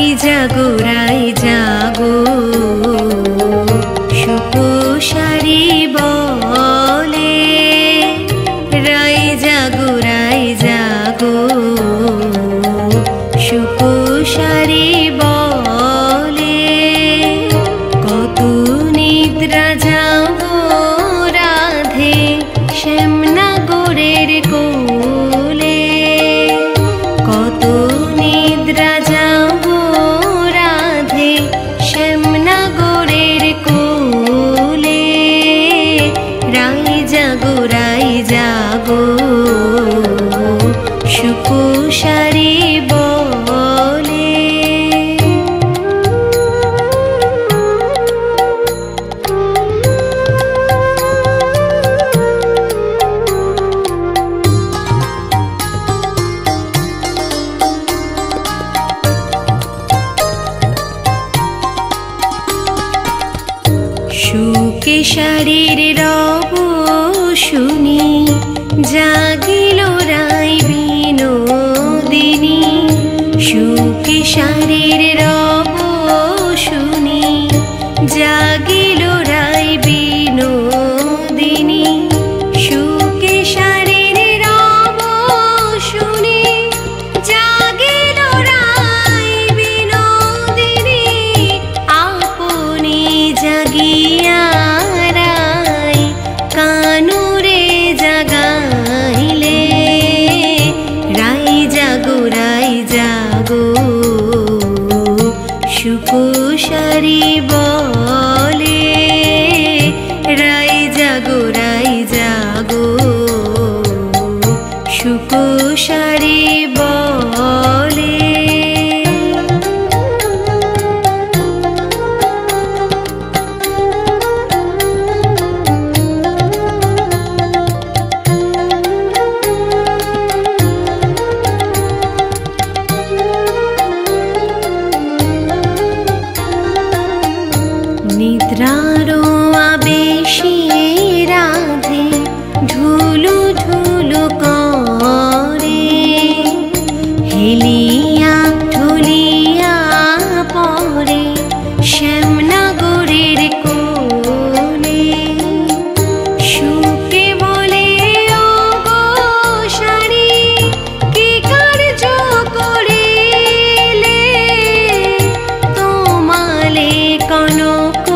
রাই জাগো সুকুশারি বলে, রাই জাগো সুকুশারি বলে, কত নিদ্রা যাবো রাধে শ্যামনগরের কোলে, কত নিদ্রা যাবো রাধে শ্যামনগরের কোলে, রাই জাগো সুকুশারি বলে। সুকেশারির রব শুনি জাগিল রাই বিনোদিনী, সুকেশারির রব শুনি জাগিল রাই বিনোদিনী, সুকেশারির রব শুনি জাগিল রাই বিনোদিনী, আপনি জাগিয়া রাই কানুরে জাগাইলে, রাই জাগো সুকুশারি বলে, রাই জাগো সুকুশারি বলে। নিদ্রারো আবেশে রাধে ঢুলু ঢুলু করে, হেলিয়া ঢুলিয়া পরে শ্যামনগরের কোলে, সুকে বলে ও গো সারি কি কার্য করিলে, তোমালে কনক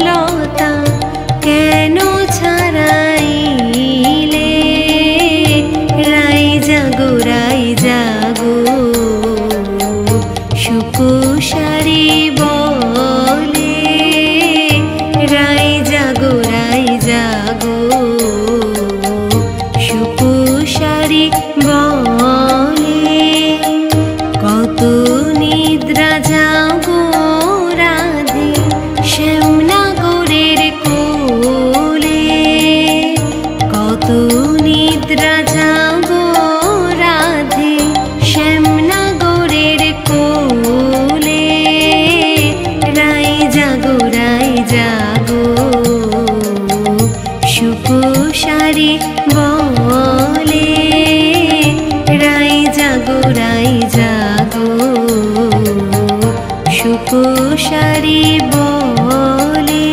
লতা কেন ছাড়াইলে, রাই জাগো সুকুশারি বলে, রাই জাগো সুকুশারি বলে, কত নিদ্রা যাবো রাধে শ্যামনগরের কোলে, কত নিদ্রা যাবো রাধে শ্যামনগরের কোলে, রাই জাগো সুকুশারি বলে, রাই জাগো সুকুশারি বলে।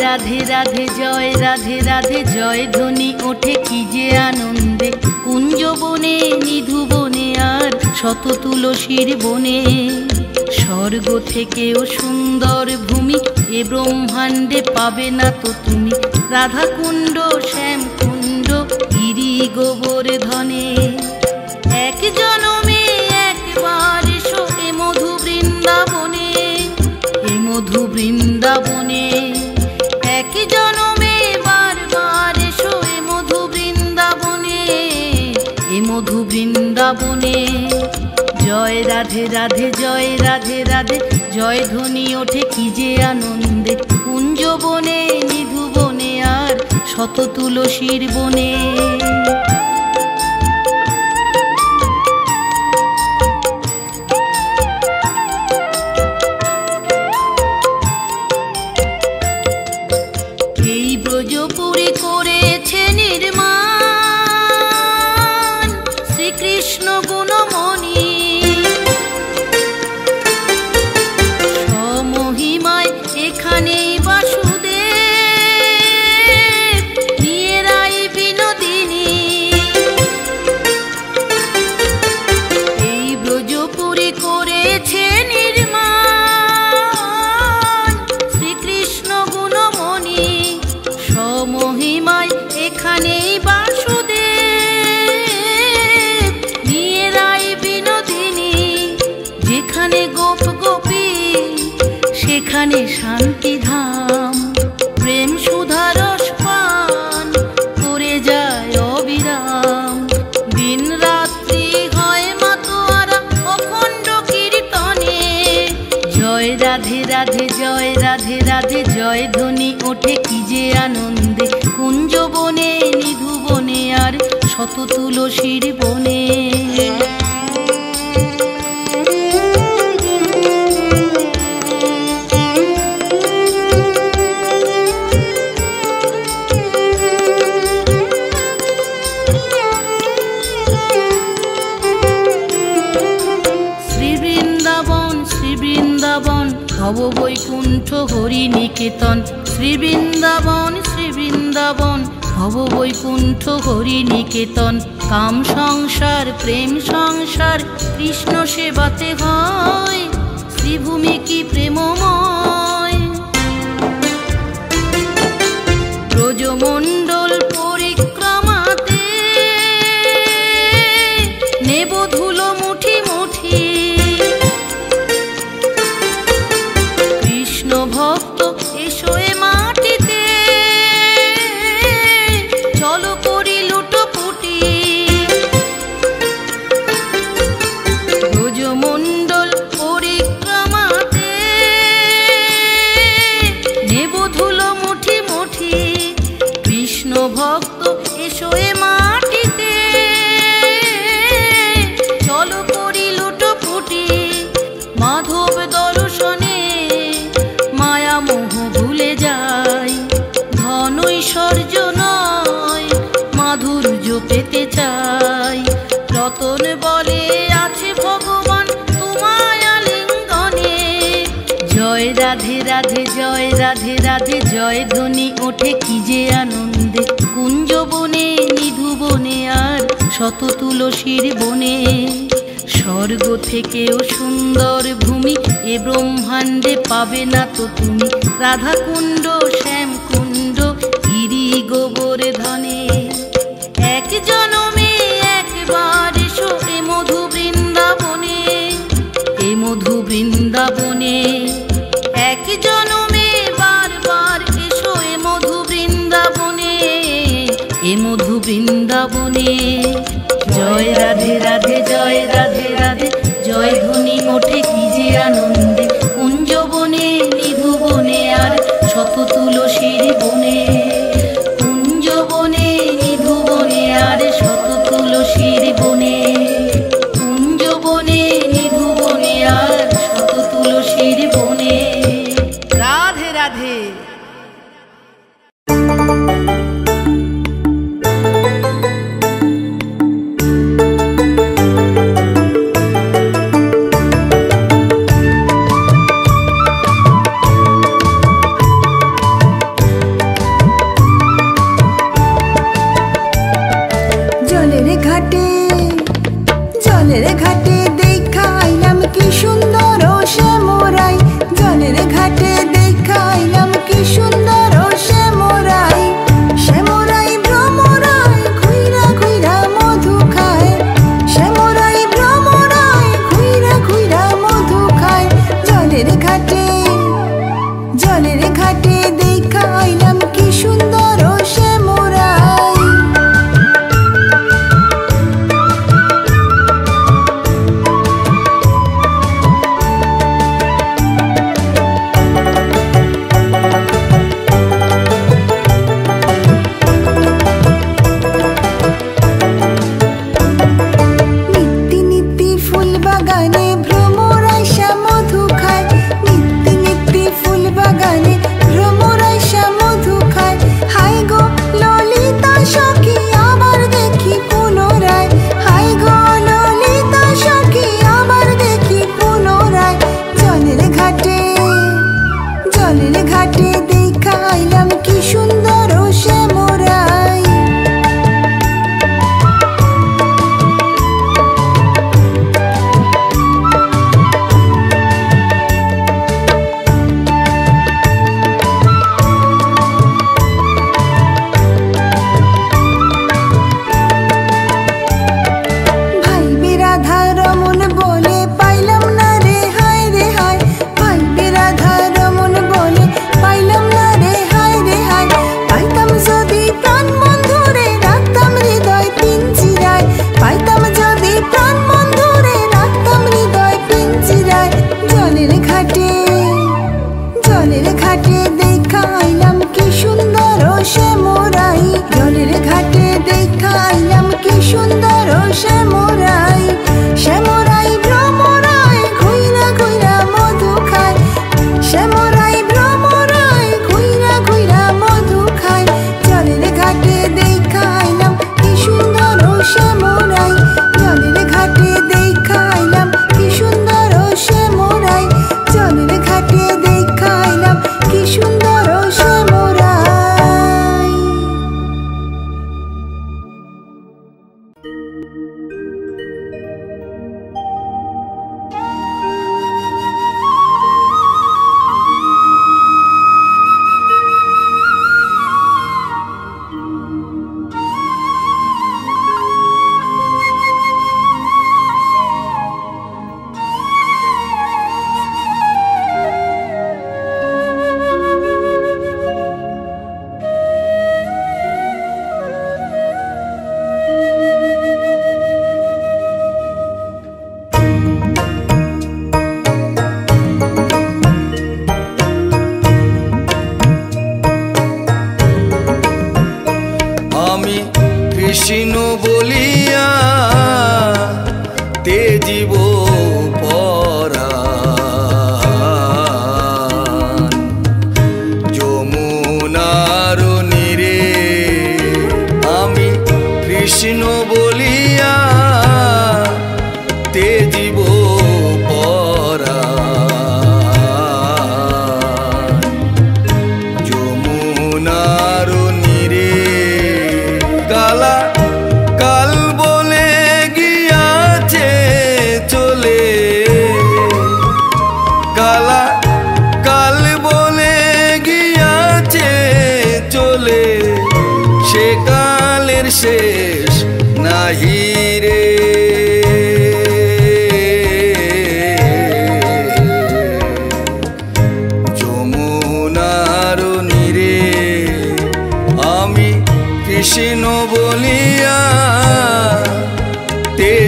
রাধে রাধে জয় রাধে রাধে জয় ধ্বনি ওঠে কি যে আনন্দে, কুঞ্জ বনে নিধু বনে আর শত তুলসীর বনে, স্বর্গ থেকেও সুন্দর ভূমি এ ব্রহ্মাণ্ডে পাবে না তো তুমি, রাধাকুণ্ড শ্যামকুণ্ড গিরি গোবর্ধনে। বৃন্দাবনে। এক জনমে বারবার এসো এ মধু বৃন্দাবনে, এ মধু বৃন্দাবনে। জয় রাধে রাধে, জয় রাধে রাধে, জয় ধ্বনি ওঠে কি যে আনন্দে, কুঞ্জবনে নিধুবনে আর শত তুলসীর বনে। এই ব্রজপুরী করেছে নির্মাণ শ্রীকৃষ্ণ গুণমণি, সমহিমায় এখানেই বাসুদেব নিয়ে রাই বিনোদিনী। এই ব্রজপুরী করেছে নির্মাণ শ্রীকৃষ্ণ গুণমণি, সমহিমায় এখানেই বাসুদেব নিয়ে রাই বিনোদিনী। যেখানে গোপ গোপী সেখানে শান্তিধাম, প্রেম সুধারস পান করে যায় অবিরাম। দিন রাত্রি হয় মাতোয়ারা অখণ্ড কীর্তনে। জয় রাধে রাধে, জয় রাধে রাধে, জয় ধ্বনি ওঠে কি যে আনন্দে, কুঞ্জবনে নিধুবনে আর শত তুলসীর বনে। ভব বৈকুণ্ঠ হরি নিকেতন, শ্রী বৃন্দাবন শ্রী বৃন্দাবন ভব বৈকুণ্ঠ হরি নিকেতন। কাম সংসার প্রেম সংসার কৃষ্ণ সেবাতে হয়, শ্রীভূমি কি প্রেমময়। ব্রজমণ্ডল পরিক্রমাতে নেব ধুলো মুঠি মুঠি, ভক্ত এসো এ মাটিতে চলো করি লুটোপুটি। ব্রজমণ্ডল পরিক্রমাতে নেব ধুলো মুঠি মুঠি, কৃষ্ণ ভক্ত এসো এ মাটিতে চলো করি লুটোপুটি। মাধব দর্শনে মায়া মোহ ভুলে যায়, ধন ঐশ্বর্য নয় মাধুর্য পেতে চাই। রতন বলে আছে ভগবান তোমায় আলিঙ্গনে। জয় রাধে রাধে, জয় রাধে রাধে, জয় ধ্বনি ওঠে কি যে আনন্দে, কুঞ্জবনে নিধুবনে আর শত তুলসীর বনে। স্বর্গ থেকেও সুন্দর ভূমি এ ব্রহ্মাণ্ডে পাবে না তো তুমি, রাধাকুণ্ড শ্যামকুণ্ড গিরি গোবর্ধনে। এক জনমে একবার এসো এ মধু বৃন্দাবনে, এ মধু বৃন্দাবনে। এক জনমে বারবার এসো এ মধু বৃন্দাবনে, এ মধু বৃন্দাবনে। জয় রাধে রাধে, জয় রাধে রাধে, জয় ধ্বনি ওঠে কি যে আনন্দে, কুঞ্জবনে নিধুবনে আর শত তুলসীর বনে। কুঞ্জবনে নিধুবনে আর শত তুলসীর বনে, কুঞ্জবনে নিধুবনে আর শত তুলসীর বনে। রাধে রাধে। জলের ঘাটে দেখাইলাম কি সুন্দর শ্যামরাই, জলের ঘাটে দেখাইলাম কি সুন্দর শ্যামরাই। শ্যামরাই ভ্রমরাই ঘুইরা ঘুইরা মধু খায়, শ্যামরাই ভ্রমরাই ঘুইরা ঘুইরা মধু খায়। জলের ঘাটে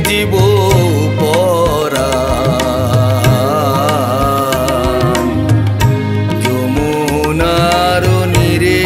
জীব পরাণ যমুনার নীরে।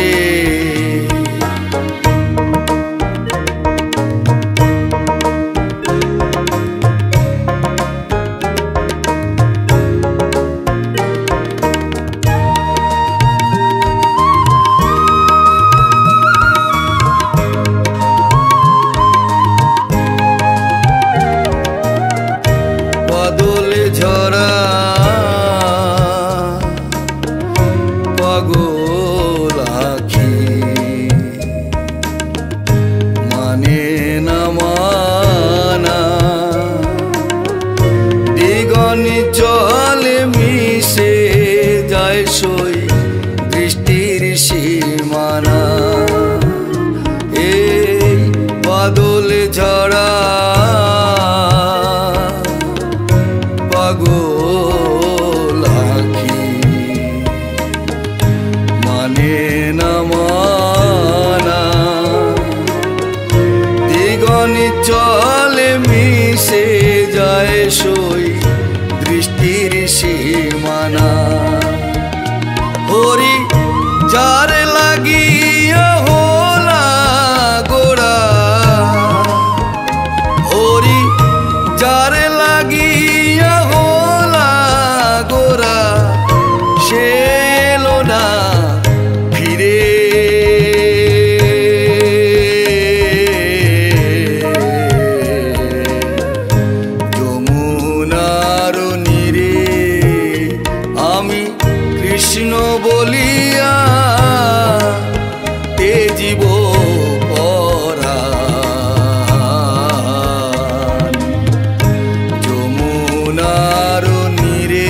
ঝরা পাগল আখি মানে না মানা, দিগনি চলে মিশে যায় সই দৃষ্টির সীমানা। এই বাদল ঝরা পাগল আখি মানে না মানা, দিগনি চলে মিশে যায় সই দৃষ্টির সীমানা। হরি যার লাগিয়া হোলা গোড়া, হরি যার লাগিয়া সে এলো না ফিরে। যমুনার নীরে আমি কৃষ্ণ বলিয়া তেজিব পরাণ যমুনার নীরে।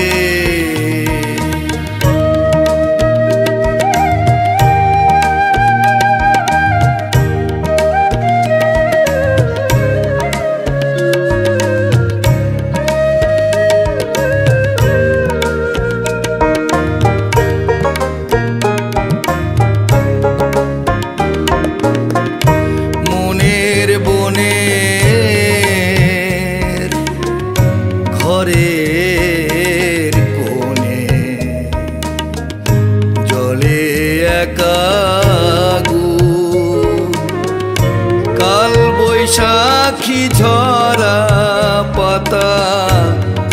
ঘরের কোণে জলে একাগু, কাল বৈশাখী ঝরা পাতা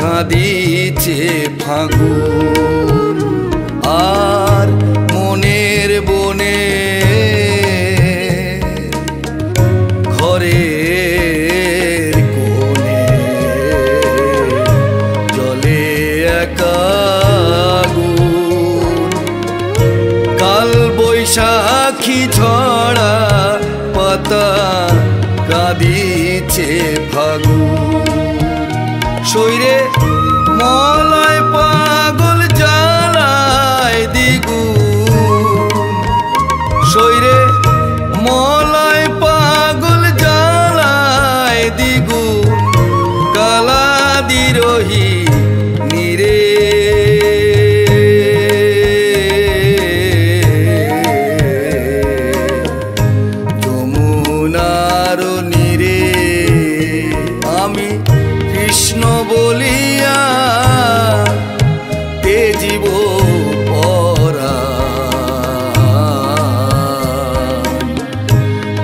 কাঁদিছে ফাগুন। আর মনের বনে ঘরের কোণে জলে একাগুন, কাল বৈশাখী ঝরা পাতা কাঁদিছে ফাগুন। শৈরে মলয় পাগল জ্বালায় দ্বিগুণ, শৈরে মলয় পাগল জ্বালায় দ্বিগুণ, কালা দিরোহী নীরে। যমুনার নীরে আমি কৃষ্ণ বলিয়া তেজিব পরাণ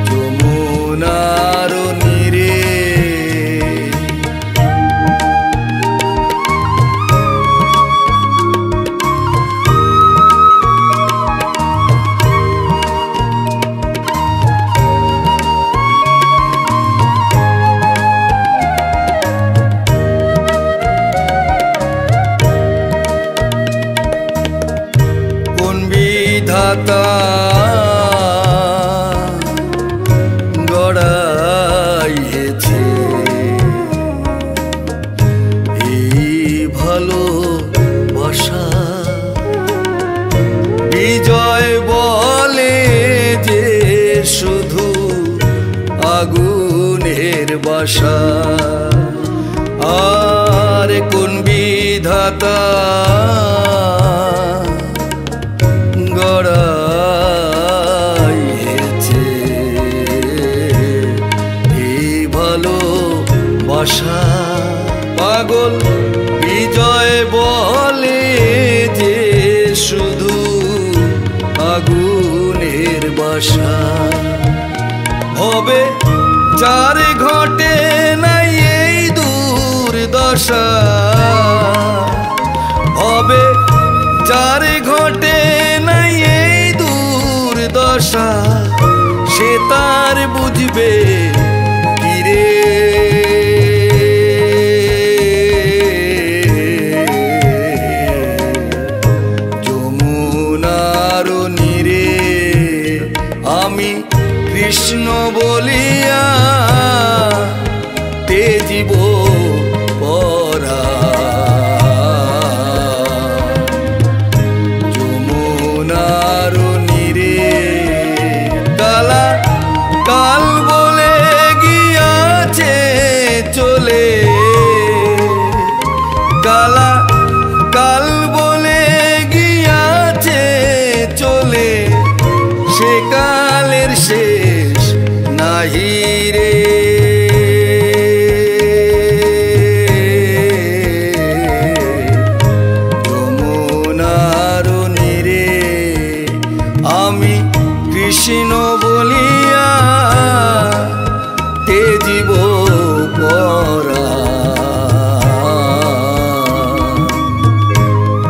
যমুনার নীরে। বিধাতা গড়াইছে এই ভালোবাসা, বিজয় বলে যে শুধু আগুনের বাসা। আর কোন বিধাতা গড়াইছে এই ভালোবাসা, বাসা। পাগল বিজয় বলে যে শুধু আগুনের বাসা। হবে যার ঘটে নাই এই দুর্দশা, হবে যার ঘটে নাই এই দুর্দশা, সে তার বুঝবে কিরে। যমুনার নীরে আমি কৃষ্ণ বলিয়া তেজিব পরা। যমুনার নীরে কালা কাল বলে গিয়াছে চলে, কালা কাল বলে গিয়াছে চলে, সে কালের শেষ নাহি রে। যমুনার নীরে আমি কৃষ্ণ বলিয়া তেজিব পরা।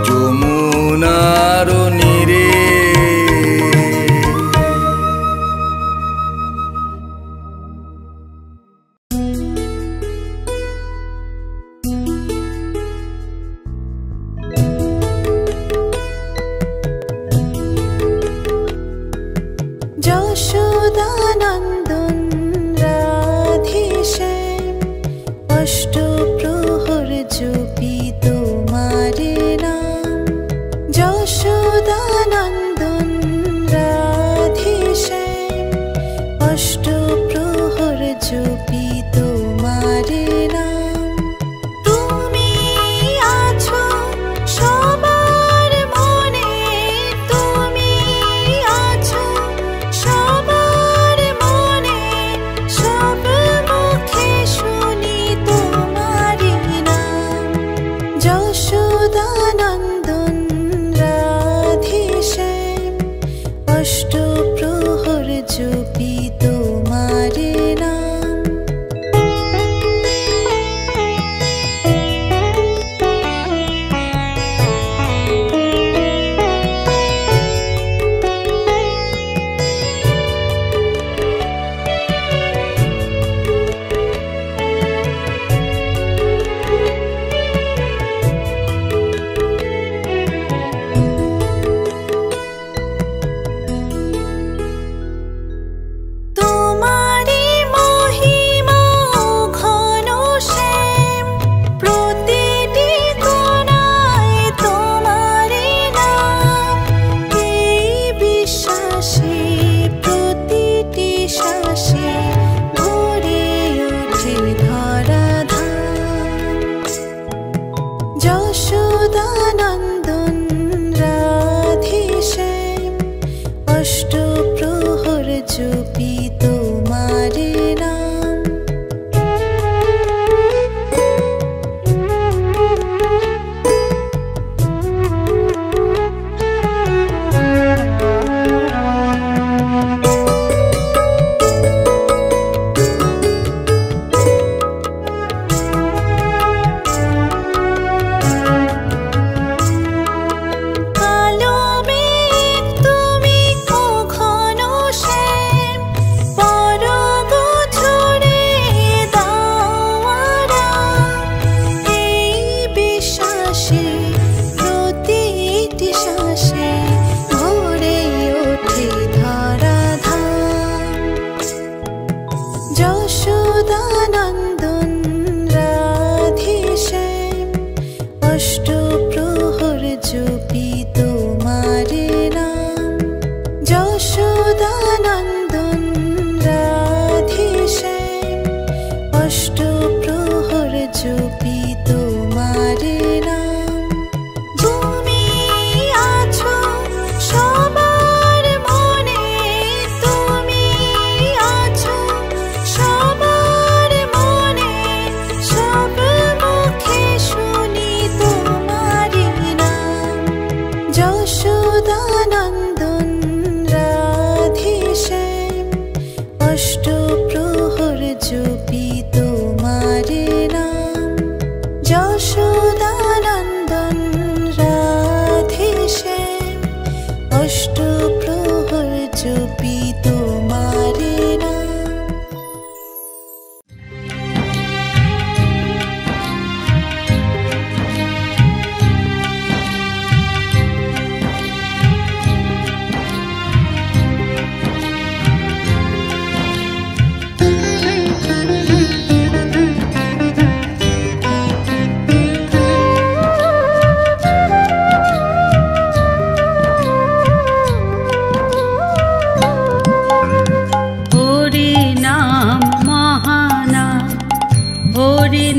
যমুনার নীরে যশোদানন্দন রাধেশ্যাম অষ্টপ্রহর জপি তোমার নাম। যশোদানন্দন রাধেশ্যাম অষ্টপ্রহর জপি তোমার নাম। তুমি আছো সবার মনে, তুমি আছো সবার মনে, সব মুখে শুনি তোমারি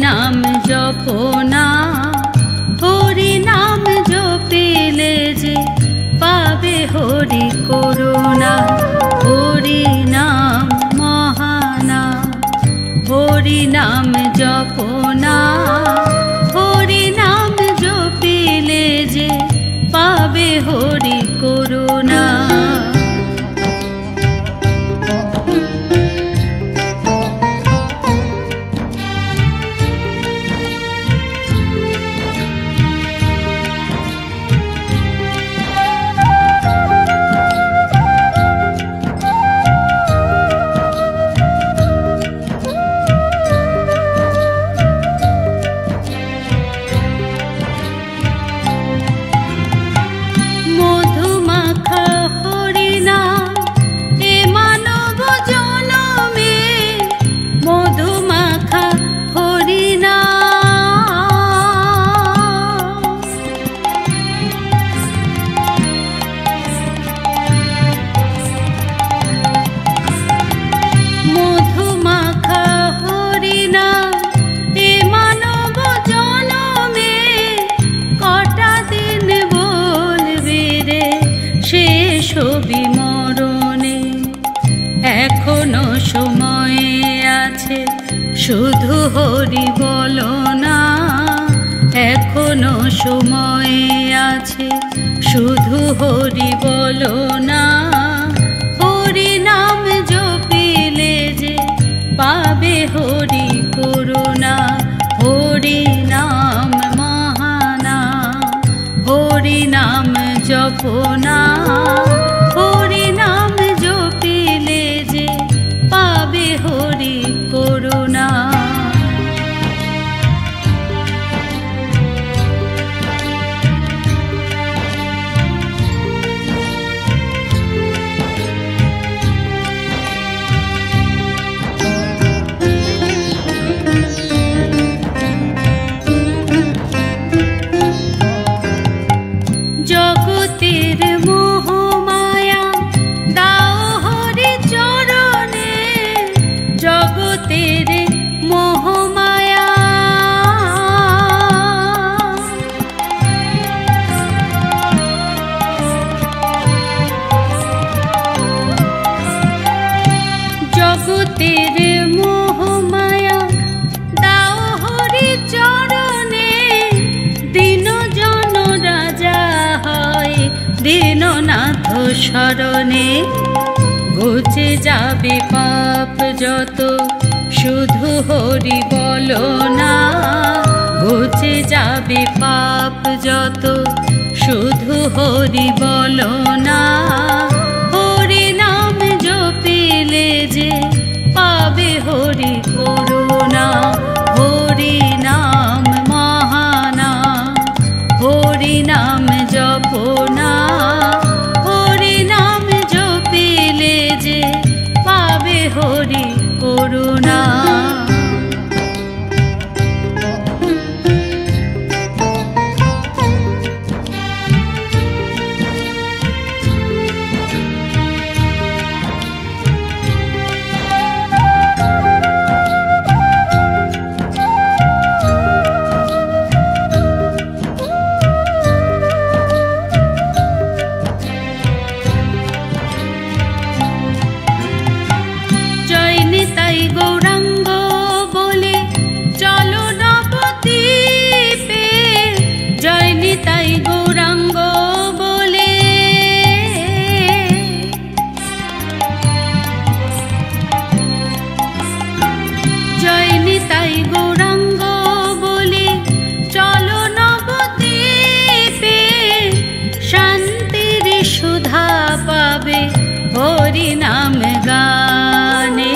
নাম জপনা, হরি নাম জপিলে যে পাবে হরি করুণা। হরি নাম মহানাম, হরি নাম জপনা, হরি নাম জপিলে যে পাবে হরি করুণা। এখনো সময় আছে, শুধু হরি বলো না। এখনো সময় আছে, শুধু হরি বলো না। হরি নাম জপিলে যে পাবে হরি করুণা। হরি নাম মহানাম, হরি নাম জপনা, হরি নাম জপিলে যে পাবে হরি করুণা। জগতের মোহমায়া দাও হরি চরণে, জগতের মোহমায়া। জগতের মোহমায়া দাও হরি চরণে, দিন জন রাজা হয় দীননাথ শরণে। ঘুচে যাবে পাপ যত, শুধু হরি বলো না। ঘুচে যাবে পাপ যত, শুধু হরি বলো না। হরি নাম জপিলে যে পাবে হরি করুণা। হরি নাম মহানাম, হরি নাম জপনা, হরি নাম জপিলে যে পাবে হরি করুণা। জয় নিতাই গৌরাঙ্গ বলে চলো নবদ্বীপে, জয় নিতাই গৌরাঙ্গ বলে। জয় নিতাই গৌরাঙ্গ বলে চলো নবদ্বীপে, শান্তির সুধা পাবে হরি নাম গানে।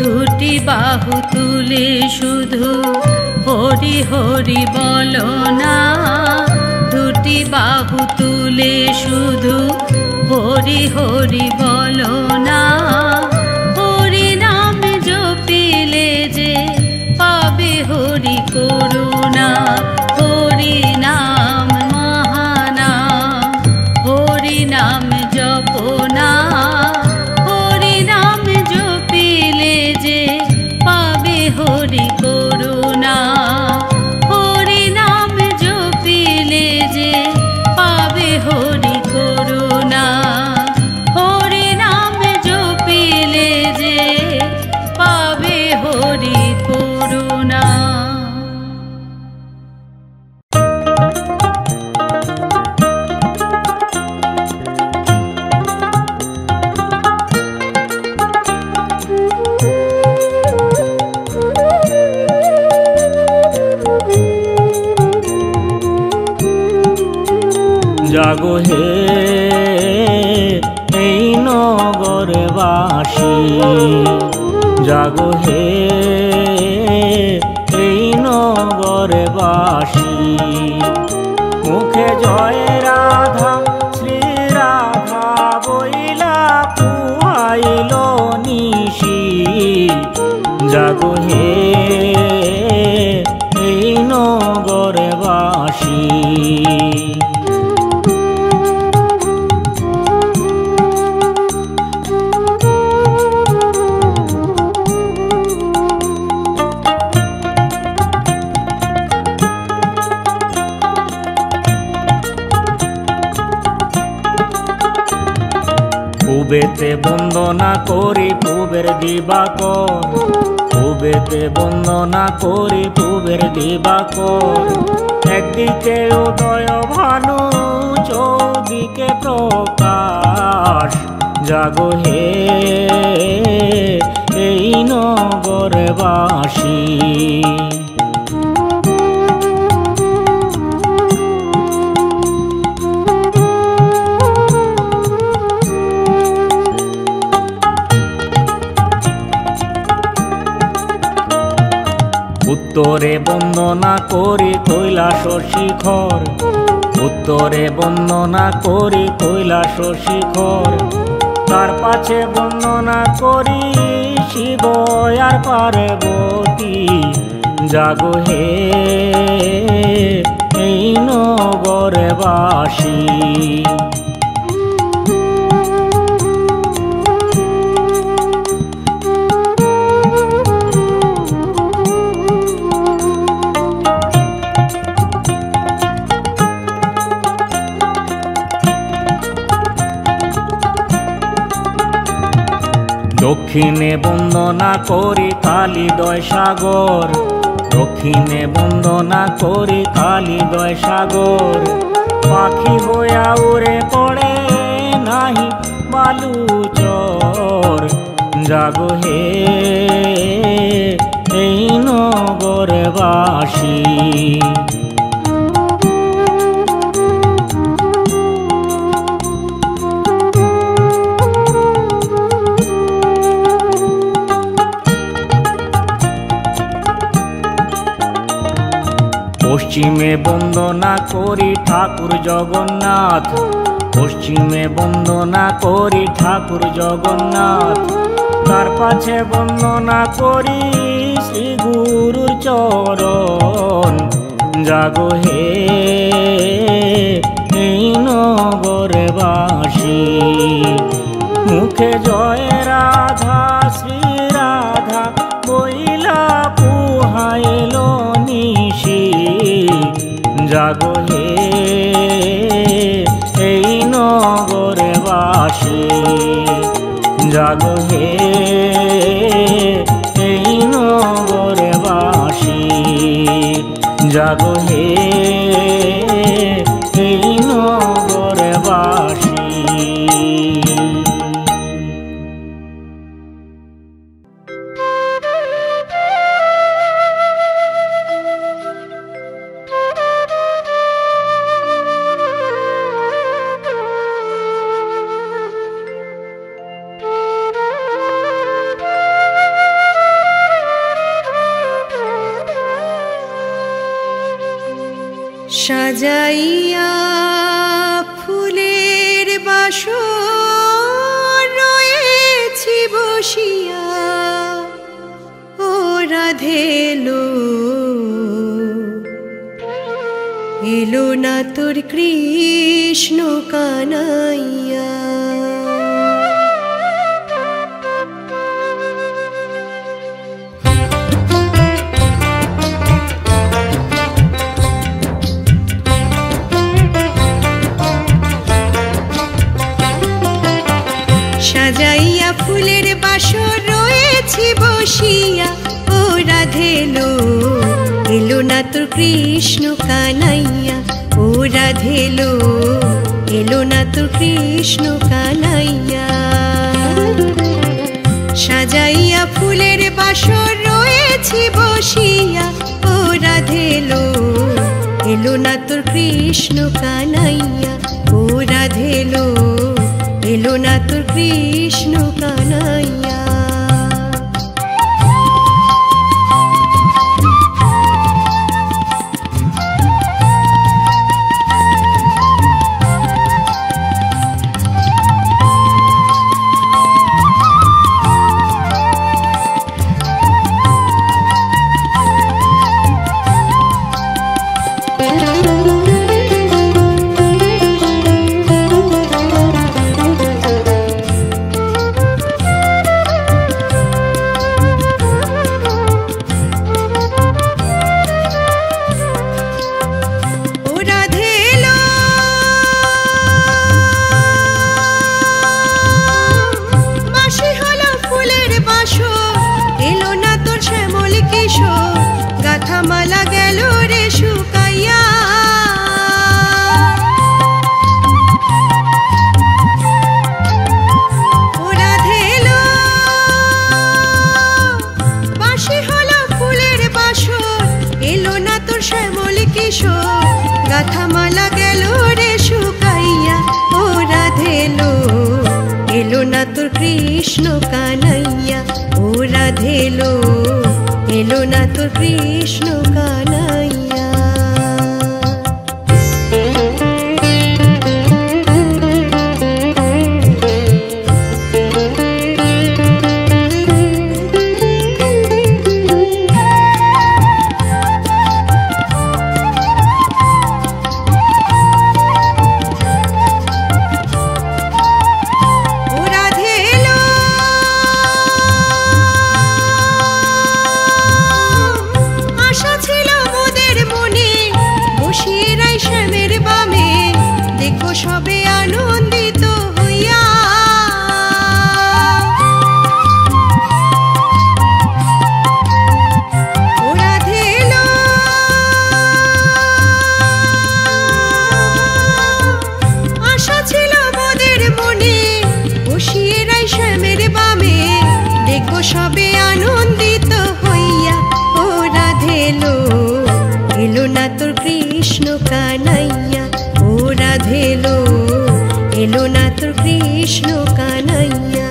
দুটি বাহু তুলে শুধু হরি হরি বলো না। দুটি বাহু তুলে শুধু হরি হরি বলো না। হরি নাম জপিলে যে পাবে হরি করুণা। হরি নাম মহানাম, হরি নাম জপনা, হরি নাম জপিলে যে পাবে হরি করুণা। জাগো হে এই নগরবাসী। মুখে জয় রাধা শ্রী রাধা বইলা পুহাইল নিশি। জাগো হে এই নগরবাসী। পূবেতে বন্দনা করি পূবের দিবাকর। পূবেতে বন্দনা করি পূবের দিবাকর। একদিকে উদয় ভানু চৌদিকে প্রকাশ। জাগো হে এই নগরবাসী। উত্তরে বন্দনা করি কৈলাস শিখর। উত্তরে বন্দনা করি কৈলাস শিখর। তার পাছে বন্দনা করি শিব আর পার্বতী। জাগো হে এই নগরবাসী। দক্ষিণে বন্দনা করি কালিদয় সাগর। দক্ষিণে বন্দনা করি কালিদয় সাগর। পাখি হইয়া উড়ে পড়ে নাহি বালুচর। জাগো হে এই নগরবাসী। পশ্চিমে বন্দনা করি ঠাকুর জগন্নাথ। পশ্চিমে বন্দনা করি ঠাকুর জগন্নাথ। তার পাছে বন্দনা করি শ্রী গুরুর চরণ। জাগো হে এই নগরবাসী। মুখে জয় রাধা শ্রী রাধা বইলা পুহাইল নিশি। জাগো হে এই নগরবাসী। জাগো হে এই নগরবাসী। জাগো হে এই নগরবাসী। সাজাইয়া ফুলের বাসর রয়েছি বসিয়া। ও রাধে এলো এলো না তোর কৃষ্ণ কানাইয়া। সাজাইয়া ফুলের বাসর রয়েছি বসিয়া। ও রাধে এলো এলো না তোর কৃষ্ণ কানাইয়া। ও রাধে এলো এলো না তোর কৃষ্ণ কানাইয়া। সাজাইয়া ফুলের বাসর রয়েছি বসিয়া। ও রাধে এলো এলো না তোর কৃষ্ণ কানাইয়া। ও রাধে এলো এলো না তোর কৃষ্ণ কানাইয়া। কৃষ্ণ কানাইয়া, ও রাধে লো, এলো না তোর কৃষ্ণ কানাইয়া। সবে আনন্দিত হইয়া ও রাধে লো, আশা ছিল মোদের মনে, বসিয়ে রাই শ্যামের বামে, দেখো সবে আনন্দিত হইয়া। ও রাধে লো, এলো না তোর কৃষ্ণ কানাইয়া, ও রাধে লো, এলো না তোর কৃষ্ণ কানাইয়া।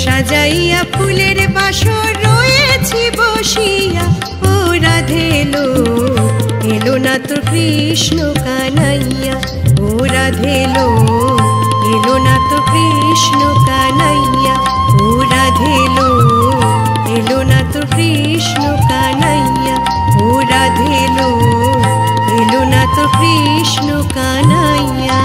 সাজাইয়া ফুলের বাসর রয়েছি বসিয়া, ও রাধে লো, এলো না তোর কৃষ্ণ কানাইয়া, ও রাধে লো, এলো না তোর কৃষ্ণ কানাইয়া, ও রাধে লো, এলো না তোর কৃষ্ণ কানাইয়া, ও রাধে লো, এলো না তোর কৃষ্ণ কানাইয়া।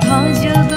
ভজ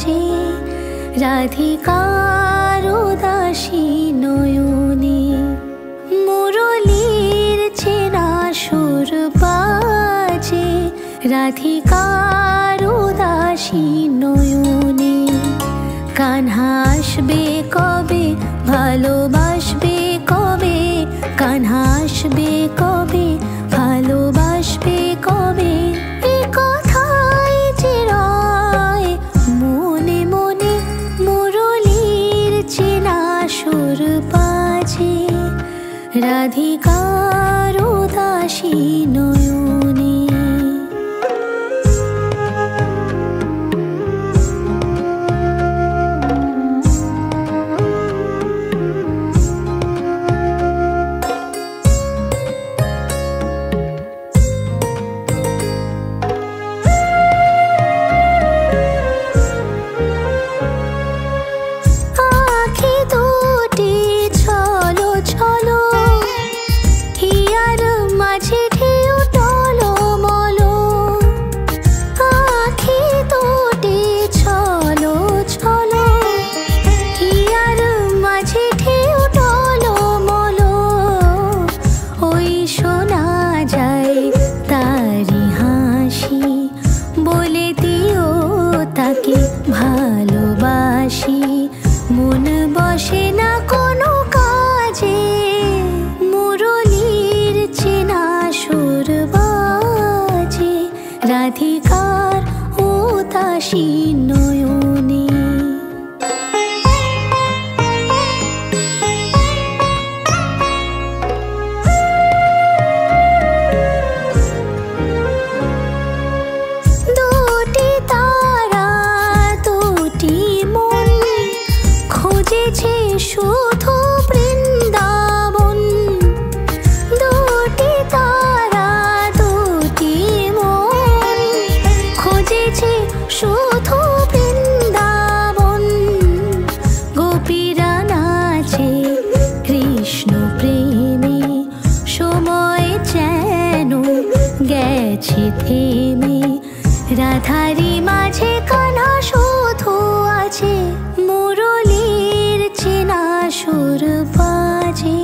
বাজে রাধিকার উদাসী নয়নে মুরলীর চেনা সুর বাজে রাধিকার উদাসী নয়নে কানহা আসবে কবে ভালোবাসবে কবে কানহা আসবে কবে ভালোবাসবে কবে এ কথাই যে রয় মনে মনে মুরলীর চেনা সুর বাজে রাধিকার উদাসী নয়নে ভালোবাসি মন বসে না কোনো কাজে মুরলীর চেনা সুর বাজে রাধিকার উদাসী নয়নে শুধু বৃন্দাবন দুটি তারা দুটি মন খোঁজেছে শুধু বৃন্দাবন গোপীরা নাচে কৃষ্ণ প্রেমে সময় যেন গেছে থেমে রাধারি মাঝে কান্হা শুধু আছে মুরলীর চেনা সুর বাজে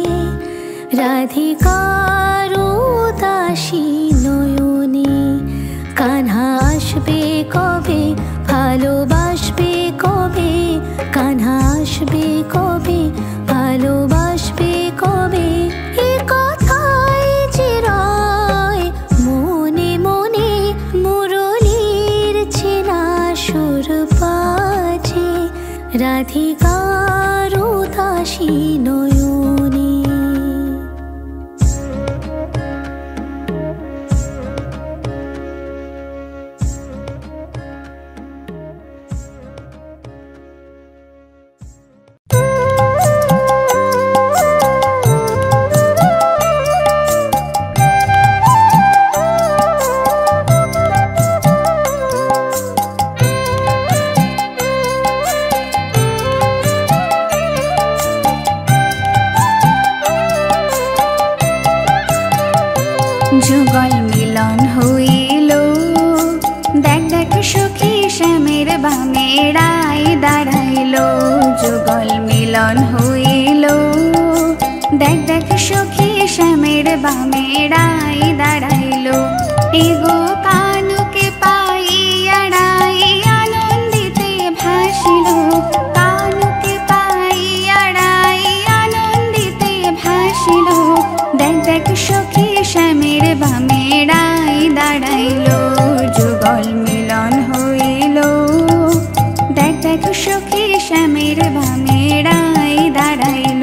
রাধিকার উদাসী নয়নে কান্হা আসবে কবে ভালোবাসবে কবে কান্হা আসবে কবে ভালোবাসবে কবে এ কথাই যে রয় মনে মনে মুরলীর চেনা সুর বাজে রাধিকার উদাসী নয়নে যুগল মিলন হইল দেখ দেখ সখী শ্যামের বামে রায় দাঁড়াইল যুগল মিলন হইল দেখ দেখ সখী শ্যামের বামে রায় দাঁড়াইল এগো কানুকে পাইয়া রায় আনন্দিতে ভাসিল কানুকে পাইয়া রায় আনন্দিতে ভাসিল দেখ দেখ সখী শ্যামের বামে রায় দাঁড়াইল যুগল মিলন হইল দেখ দেখ সখী শ্যামের বামে রায় দাঁড়াইল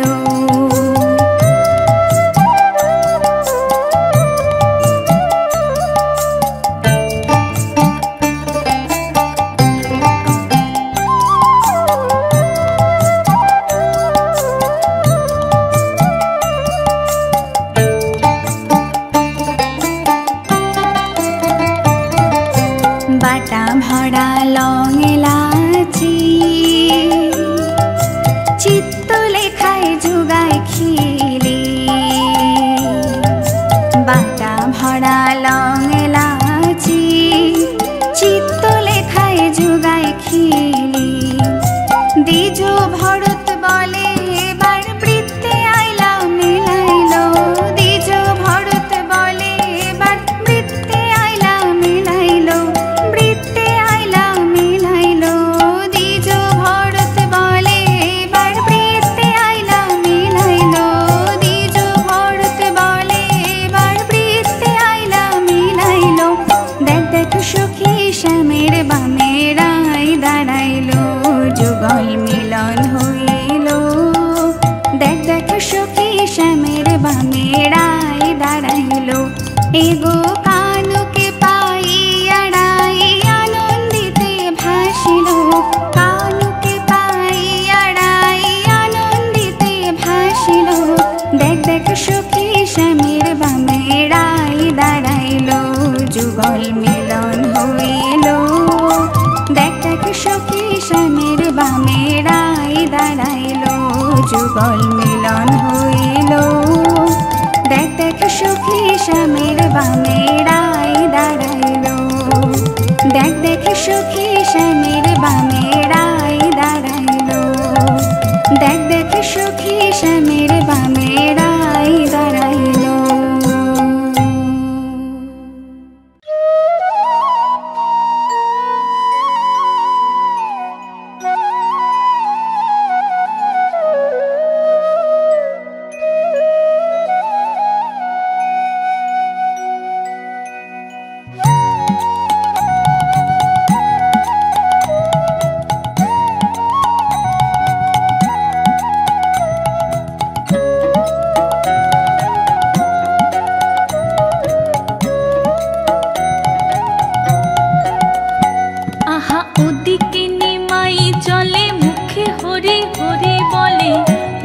শ্যামের বামে রায় দাঁড়াইল, যুগল মিলন হইল। দেখ দেখ সখী শ্যামের বামে রায় দাঁড়াইল, এগো কানুকে পাইয়া রায় আনন্দিতে ভাসিল, কানুকে পাইয়া রায় আনন্দিতে ভাসিল। দেখ দেখ সখী শ্যামের বামে রায় দাঁড়াইল, যুগল মিলন হইল। দেখ দেখ সখী শ্যামের বামে রায় দাঁড়াইল, যুগল মিলন হইল। দেখ দেখ সখী শ্যামের বামে রায় দাঁড়াইল, দেখ দেখ সখী শ্যামের বামে রায় দাঁড়াইল, দেখ দেখ সখী শ্যামের বামে রায় দাঁড়াইল।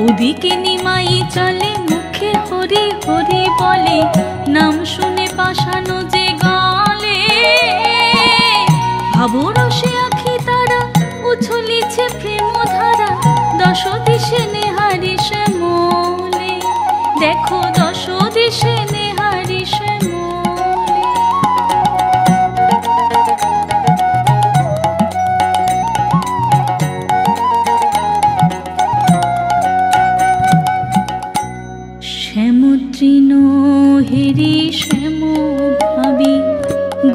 ওদিকে নিমাই চলে মুখে হরি হরি বলে, নাম শুনে পাশানো যে গলে। ভাবরসে আখি তারা উছলিছে প্রেম ধারা, দশ দিশে নেহারি শ্যামলে। দেখো দশ দিশে নেহারি শ্যামলে। শ্যামতৃণ হেরি শ্যাম ভাবি,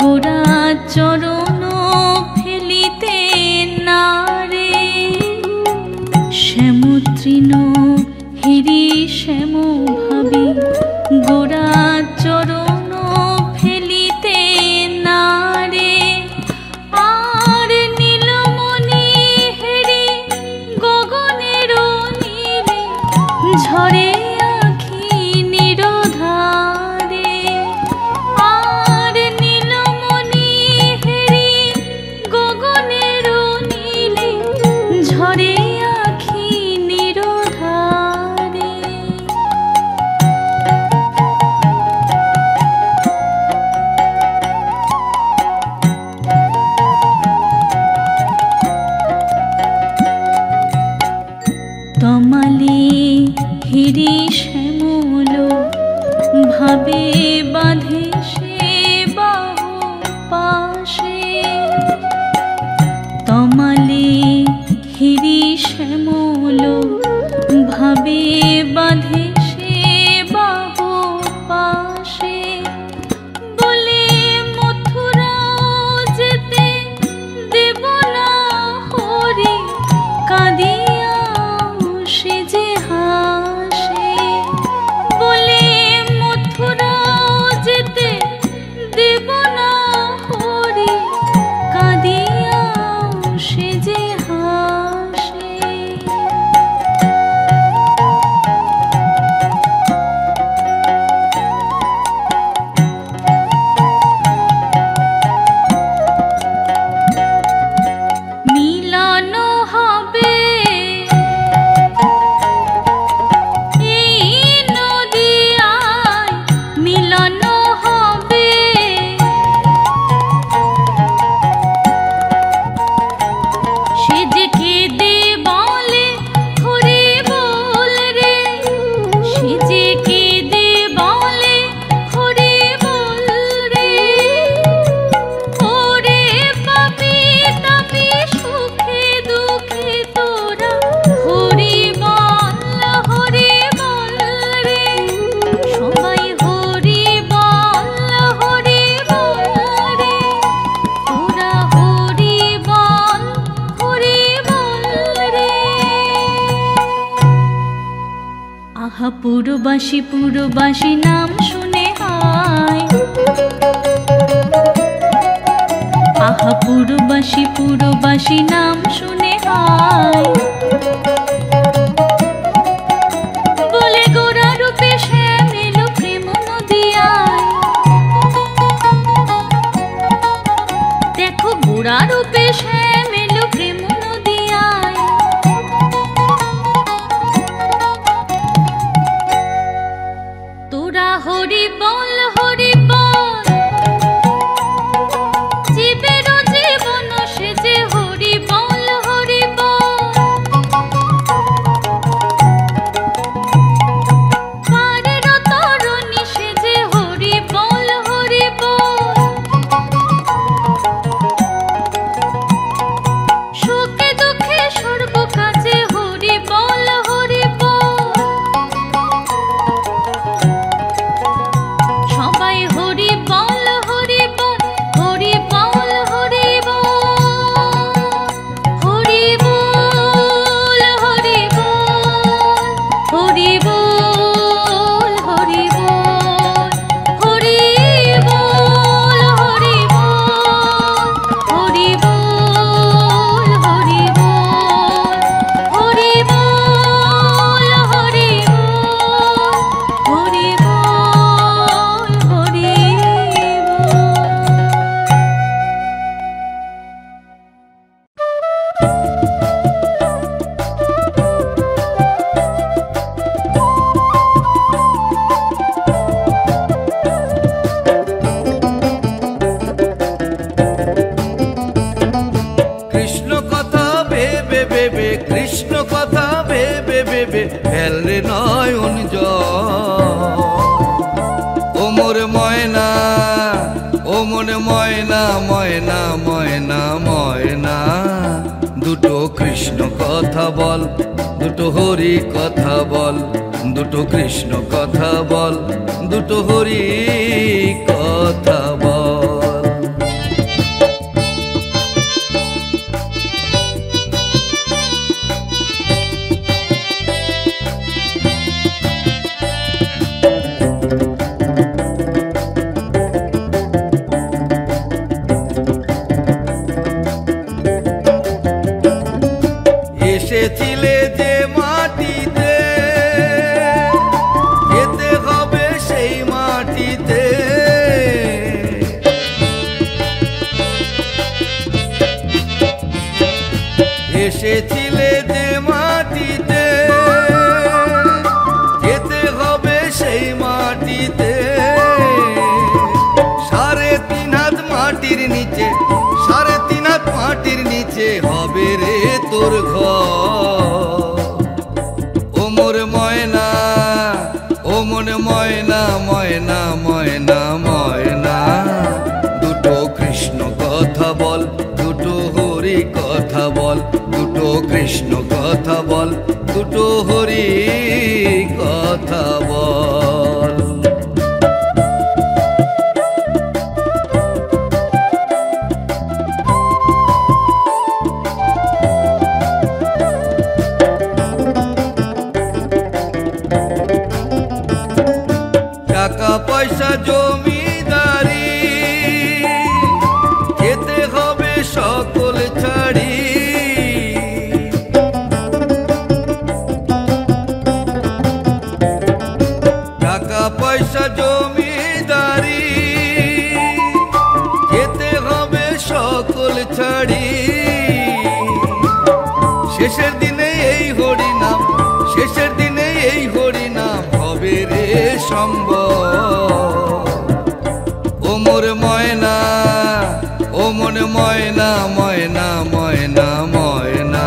গোড়া চরণ ফেলিতে নারে। শ্যামতৃণ হেরি শ্যাম ভাবি, গোড়া চরণ ফেলিতে নারে। আর নীলমণি হেরি গগনের নীলে, ঝরে তমালে হিরি শ্যামল ভাবে বাঁধে সে বাহু পাশে। তমালে হিরি শ্যামল ভাবে বাঁধে সে বাহু পাশে। বলে মথুরাও যেতে দেব না হরি, কাঁদিয়া সে যে হাসে। বলে মথুরাও যেতে দেব না হরি, কাঁদিয়া সে যে হাসে। মিলন হবে আহা পুরবাসী পুরবাসী নাম শুনে হায়, আহা আহা পুরবাসী পুরবাসী নাম শুনে হায় বলে গোরা রূপে শ্যাম এলো প্রেম নদিয়ায়। দেখো গোরা রূপে শ্যাম এলো প্রেম নদিয়ায়। তোরা হরি বল হরি বল জীবের জীবন সেজে হরি বল হরি বল। পারের তরুণী সেজে হরি বল হরি বল। সুখে দুঃখে সর্বকাজে হরি বল হরি বল। সবাই হরি বল হরি বল হরি বল হরি বল হরি বল হরি বল হরি বল হরি বল হরি বল হরি বল হরি বল হরি বল হরি বল হরি বল হরি বল হরি কৃষ্ণ কথা ভেবে ভেবে কৃষ্ণ কথা ভেবে ভেবে ফেলরে নয়ন জল। ও মোর ময়না ও মোর ময়না ময়না ময়না ময়না দুটো কৃষ্ণ কথা বল দুটো হরি কথা বল দুটো কৃষ্ণ কথা বল দুটো হরি কথা বল। এসেছিলে যে মাটিতে যেতে হবে সেই মাটিতে। এসেছিলে যে মাটিতে যেতে হবে সেই মাটিতে। 3.5 হাত মাটির নিচে 3.5 হাত মাটির নিচে হবে রে তোর ঘর। ও মোর ময়না ও মোর ময়না ময়না ময়না ময়না দুটো কৃষ্ণ কথা বল দুটো হরি কথা বল দুটো কৃষ্ণ কথা বল দুটো হরি কথা বল। টাকা পয়সা জমিদারি যেতে হবে সকল ছাড়ি। টাকা পয়সা জমিদারি যেতে হবে সকল ছাড়ি। শেষের দিনে এই হরি নাম শেষের দিনে এই হরি নাম হবে রে সম্ভব। ও মোর ময়না ও মোর ময়না ময়না ময়না ময়না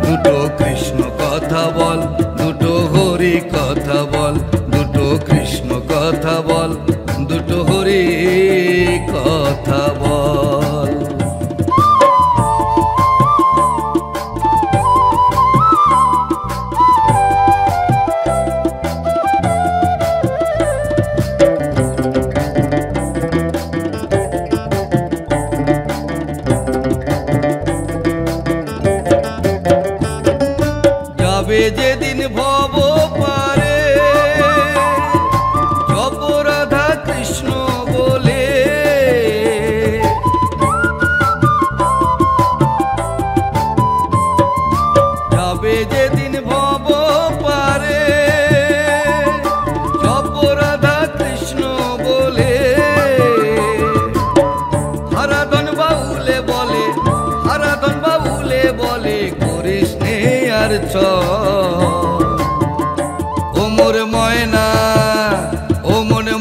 দুটো কৃষ্ণ কথা বল দুটো হরি কথা বল দুটো কৃষ্ণ কথা বল দুটো হরি কথা বল। যাবে যেদিন ভব পারে জপরাধা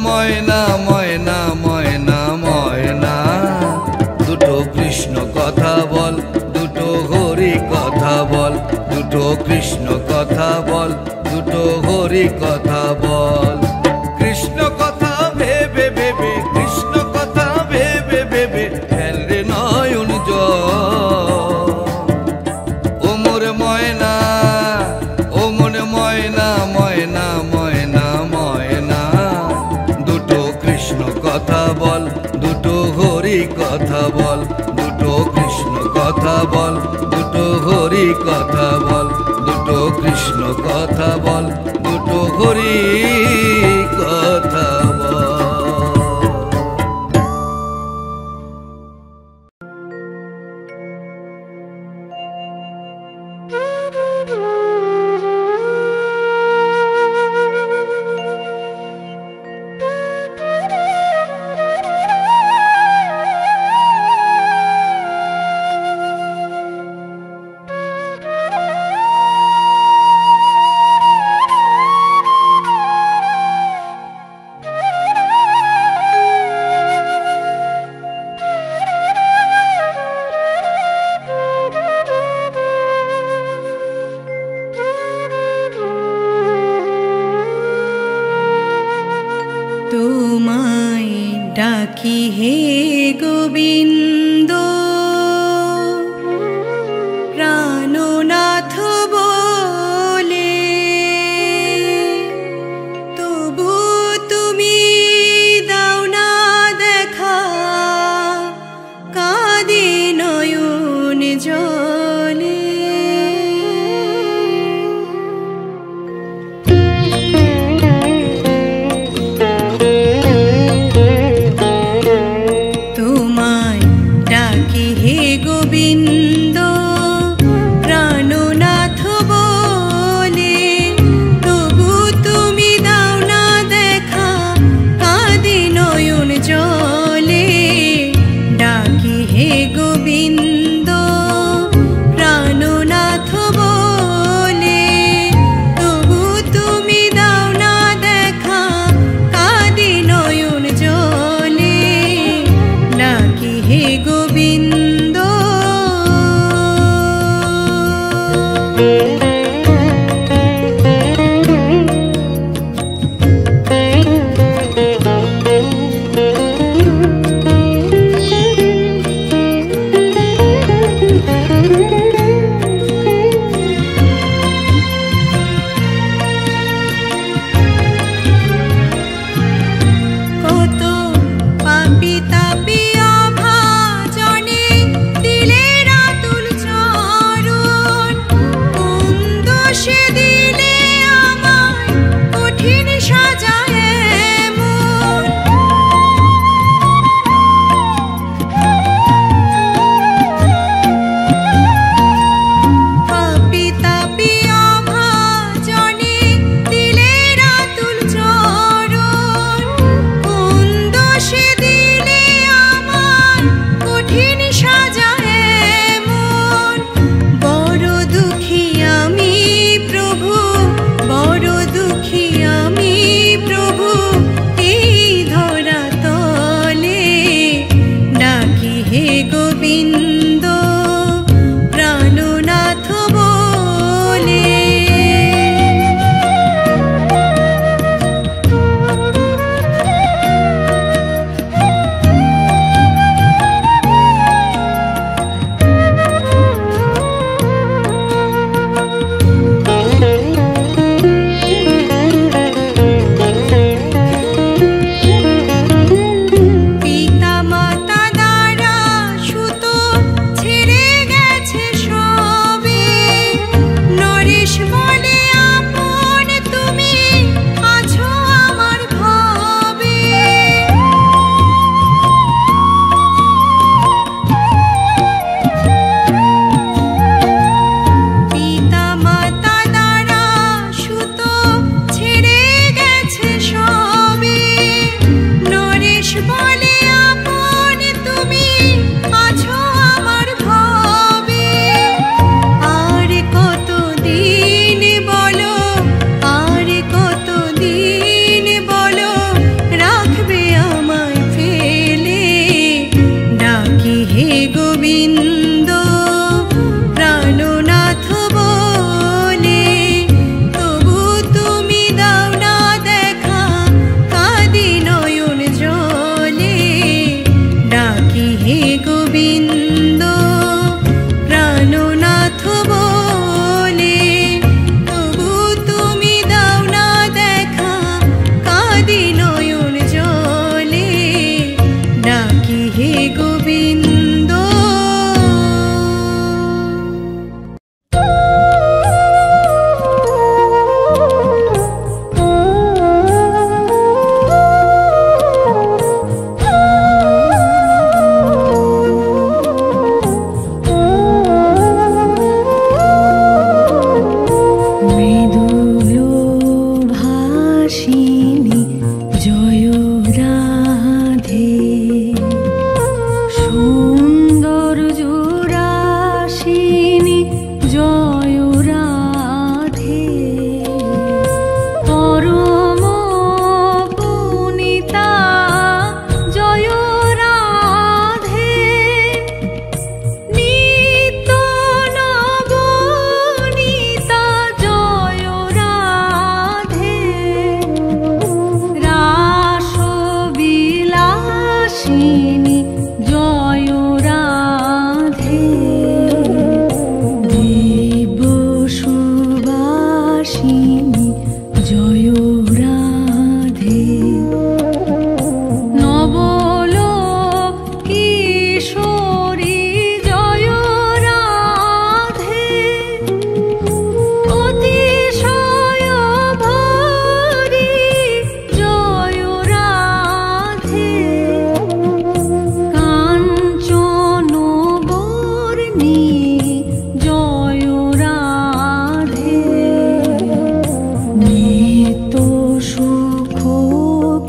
ময়না ময়না ময়না ময়না দুটো কৃষ্ণ কথা বল, দুটো হরি কথা বল, দুটো কৃষ্ণ কথা বল, দুটো হরি কথা বল। কৃষ্ণ কথা ভেবে ভেবে, কৃষ্ণ কথা ভেবে ভেবে ফেল রে নয়ন জল। ও মোর ময়না, ও মোর ময়না ময়না ময়না ময়না দুটো কৃষ্ণ কথা বল, দুটো হরি কথা বল, দুটো কৃষ্ণ কথা বল, দুটো হরি কথা বল, দুটো কৃষ্ণ কথা বল, দুটো হরি কথা বল। তোমায় ডাকি হে গোবিন্দ, প্রাণনাথ বলে, তবু তুমি দাও না দেখা, কাঁদে নয়ন জলে। তোমায়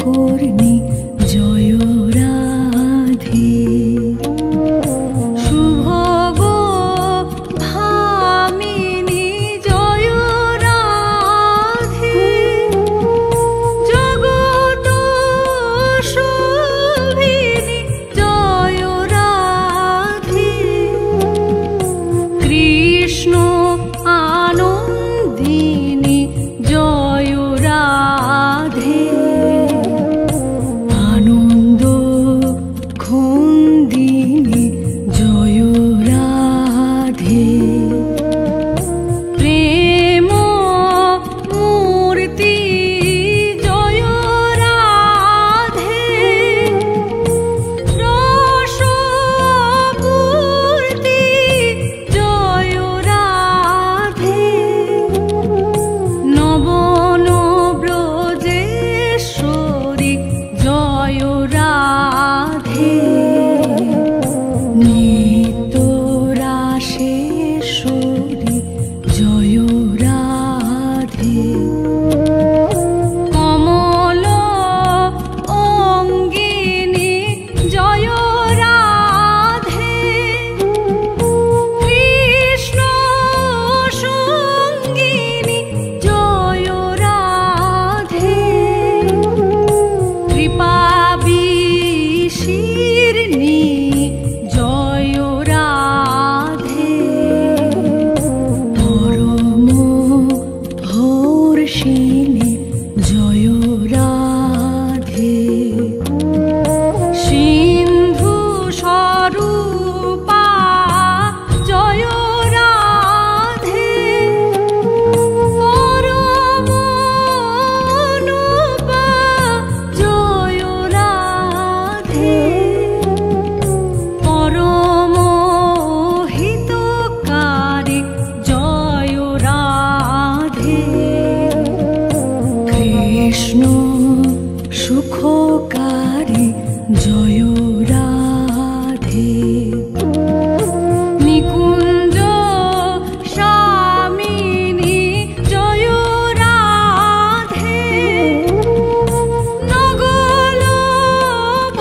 কর্ণী জয় রাধে। শুভ গো ভামিনী জয় রাধে। জগত শোভিনী জয় রাধে। কৃষ্ণ আনন্দিনী জয় রাধে। আনন্দ খন্দিনী জয় রাধে। প্রেম মূর্তি জয় রাধে। রসমূর্তি জয় রাধে। নবন ব্রজেশ্বরী জয় রাধে। নিত্য রাসেশ্বরী জয় রাধে। কমল অঙ্গিনী জয় রাধে। কৃষ্ণ সঙ্গিনী জয় রাধে। কৃপা বিশির্ণী জয় রাধে। পরম হর্ষিণী জয় রাধে। সিন্ধু স্বরূপা জয় রাধে। পরম অনুপা জয় রাধে। পরম হিতকারী জয় রাধে। কৃষ্ণ সুখকারী জয় রাধে। নিকুঞ্জ স্বামিনী জয় রাধে। নগল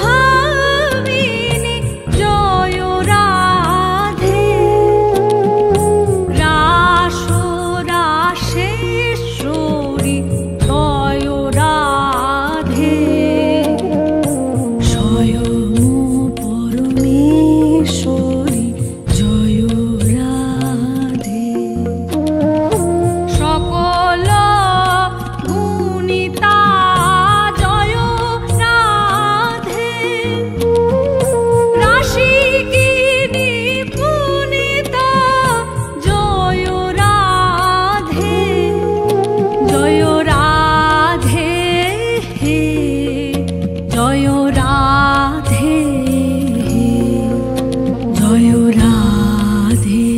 ভামিনী জয় রাধে। রাস রাসেশ্বরী জয় রাধে। স্বয়ং পরমেশ্বরী জয় রাধে। সকল গুণিতা জয় রাধে। রাশিকিনী পুনিতা জয় রাধে। জয় রাধে হে। জয় রাধে। জয় রাধে।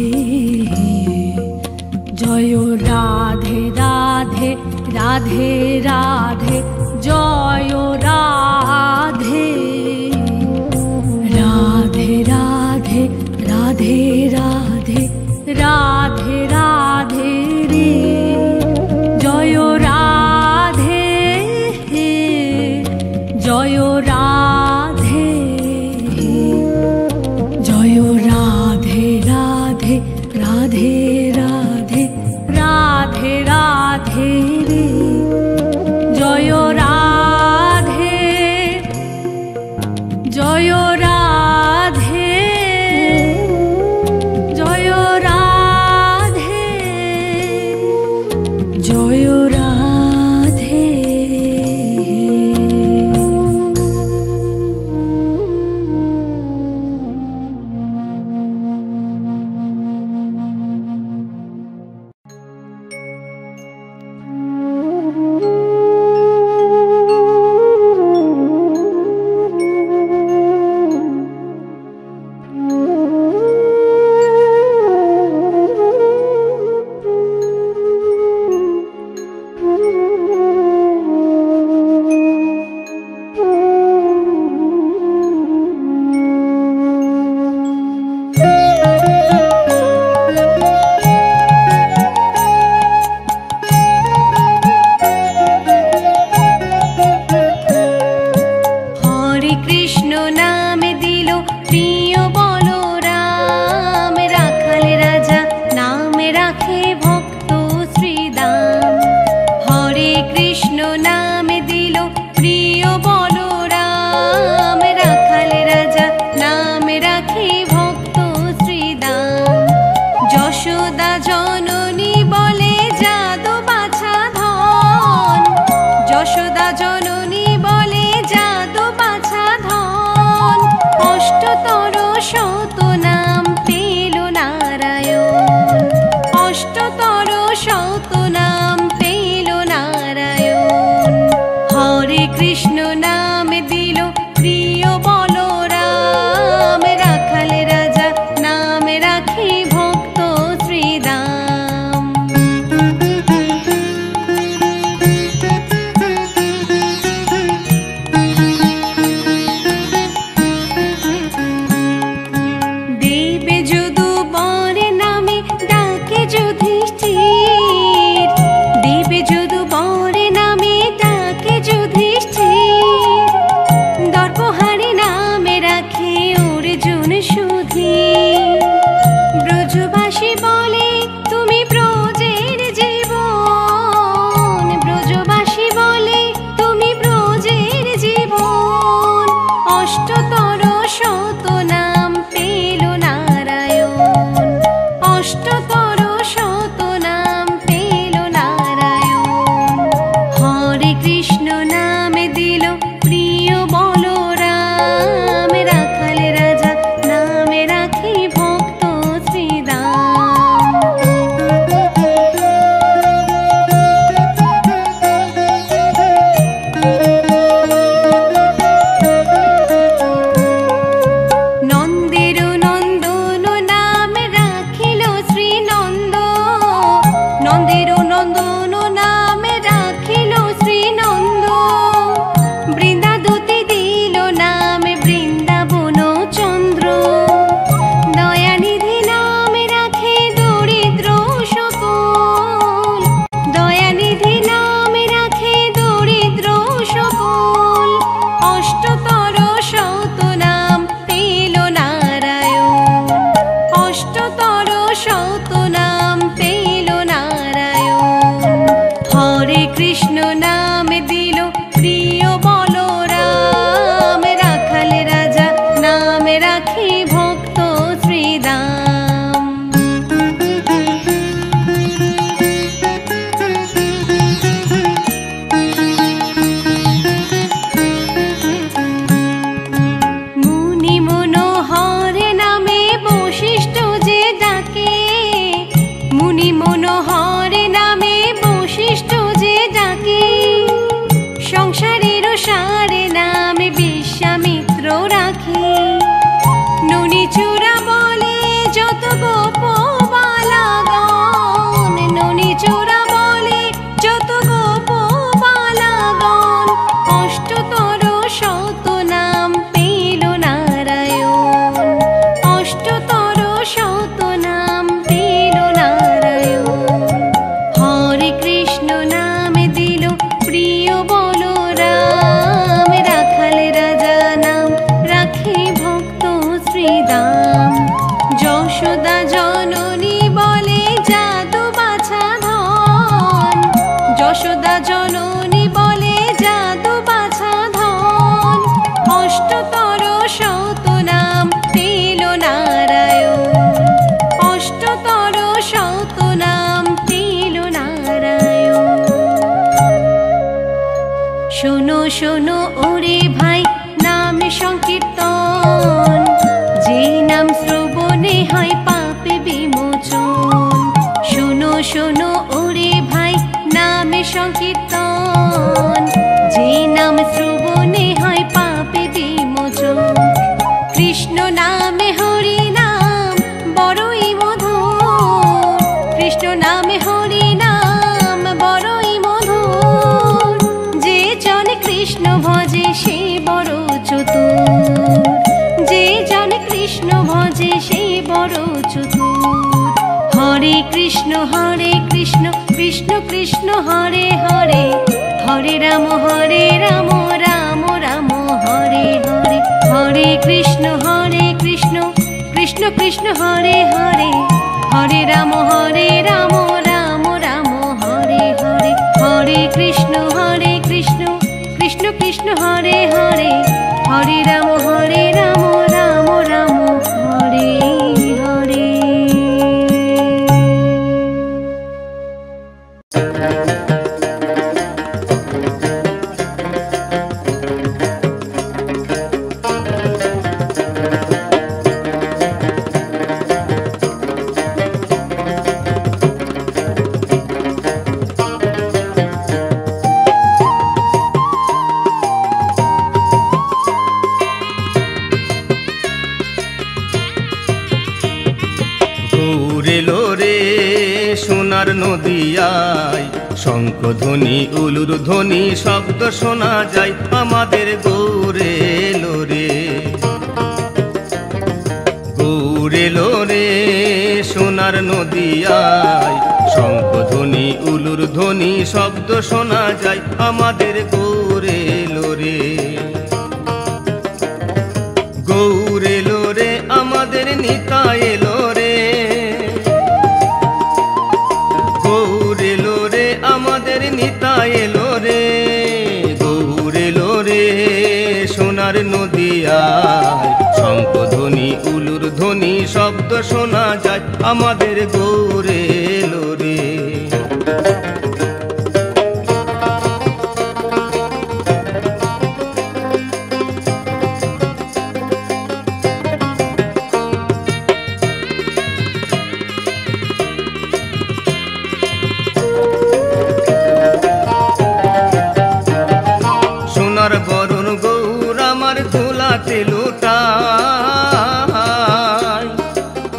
জয় রাধে রাধে রাধে রাধে। জয় রাধে। রাধে রাধে রাধে রাধে। রাধে রাধে রে। জয় রাধে হে। জয় রাধে। জয় রাধে রাধে রাধে রাধে। রাধে রাধে রে। জয় রাধে। জয় রাধে। জয় রাধে। জয় রাধে। অষ্টতর শত নাম পেল নারায়ণ, অষ্টতর শত নাম পেল নারায়ণ। হরে কৃষ্ণ নাম দিল প্রিয় বলরাম, রাখাল রাজা নাম রাখে ভক্ত শ্রীদাম। মুনি মনোহর নামে বশিষ্ঠ যে ডাকে, মুনি মনোহর নামে বশিষ্ঠ যে ডাকে। সংসারের সারে নামে বিশ্বামিত্র রাখে, ননি চূড়া বলে যত গোপ বালাগণ, ননি চূড়া বলে যত গোপ বালাগণ। অষ্টতর শত নাম পেল নারায়ণ, অষ্টতর শত নাম পেল নারায়ণ। হরে কৃষ্ণ নাম দিল প্রিয় বলরাম, রাখাল রাজা নাম রাখে ভক্ত শ্রীদাম। যশোদা জননী বলে জাদু বাছা ধন, যশোদা জননী বলে জাদু বাছা ধন। অষ্টতর শত নাম পেল নারায়ণ, অষ্টতর শত নাম পেল নারায়ণ। শোনো শোনো ওরে ভাই নাম সংকীর্তন, যে নাম শ্রবণে হয় পাপ বিমোচন। শোনো শোনো ওরে ভাই নাম সংকীর্তন, যে নাম শ্রবণে হয় পাপ বিমোচন। কৃষ্ণ নামে হরি নাম বড়ই মধুর, কৃষ্ণ নামে হরি নাম বড়ই মধুর। যে জন কৃষ্ণ ভজে সে বড় চতুর, যে জন কৃষ্ণ ভজে সে বড় চতুর। হরে কৃষ্ণ কৃষ্ণ কৃষ্ণ হরে হরে, হরে রাম রাম রাম হরে হরে। হরে কৃষ্ণ কৃষ্ণ কৃষ্ণ হরে হরে, হরে রাম রাম রাম হরে হরে। হরে কৃষ্ণ কৃষ্ণ কৃষ্ণ হরে হরে, হরে রাম রাম রাম হরে হরে। সোনার নদিয়ায় শঙ্খধ্বনি উলুর ধ্বনি শব্দ শোনা যায়, আমাদের গৌরে লোরে গৌরে লোরে। সোনার নদিয়ায় শঙ্খধ্বনি উলুর ধ্বনি শব্দ শোনা যায়, আমাদের গৌরে লোরে গৌরে লোরে। আমাদের নিতাই লোরে গৌরে লোরে, আমাদের নিতাই লোরে গৌরে লোরে। সোনার নদিয়ায় শঙ্খধ্বনি উলুর ধ্বনি শব্দ শোনা যায়, আমাদের গৌরে লোরে।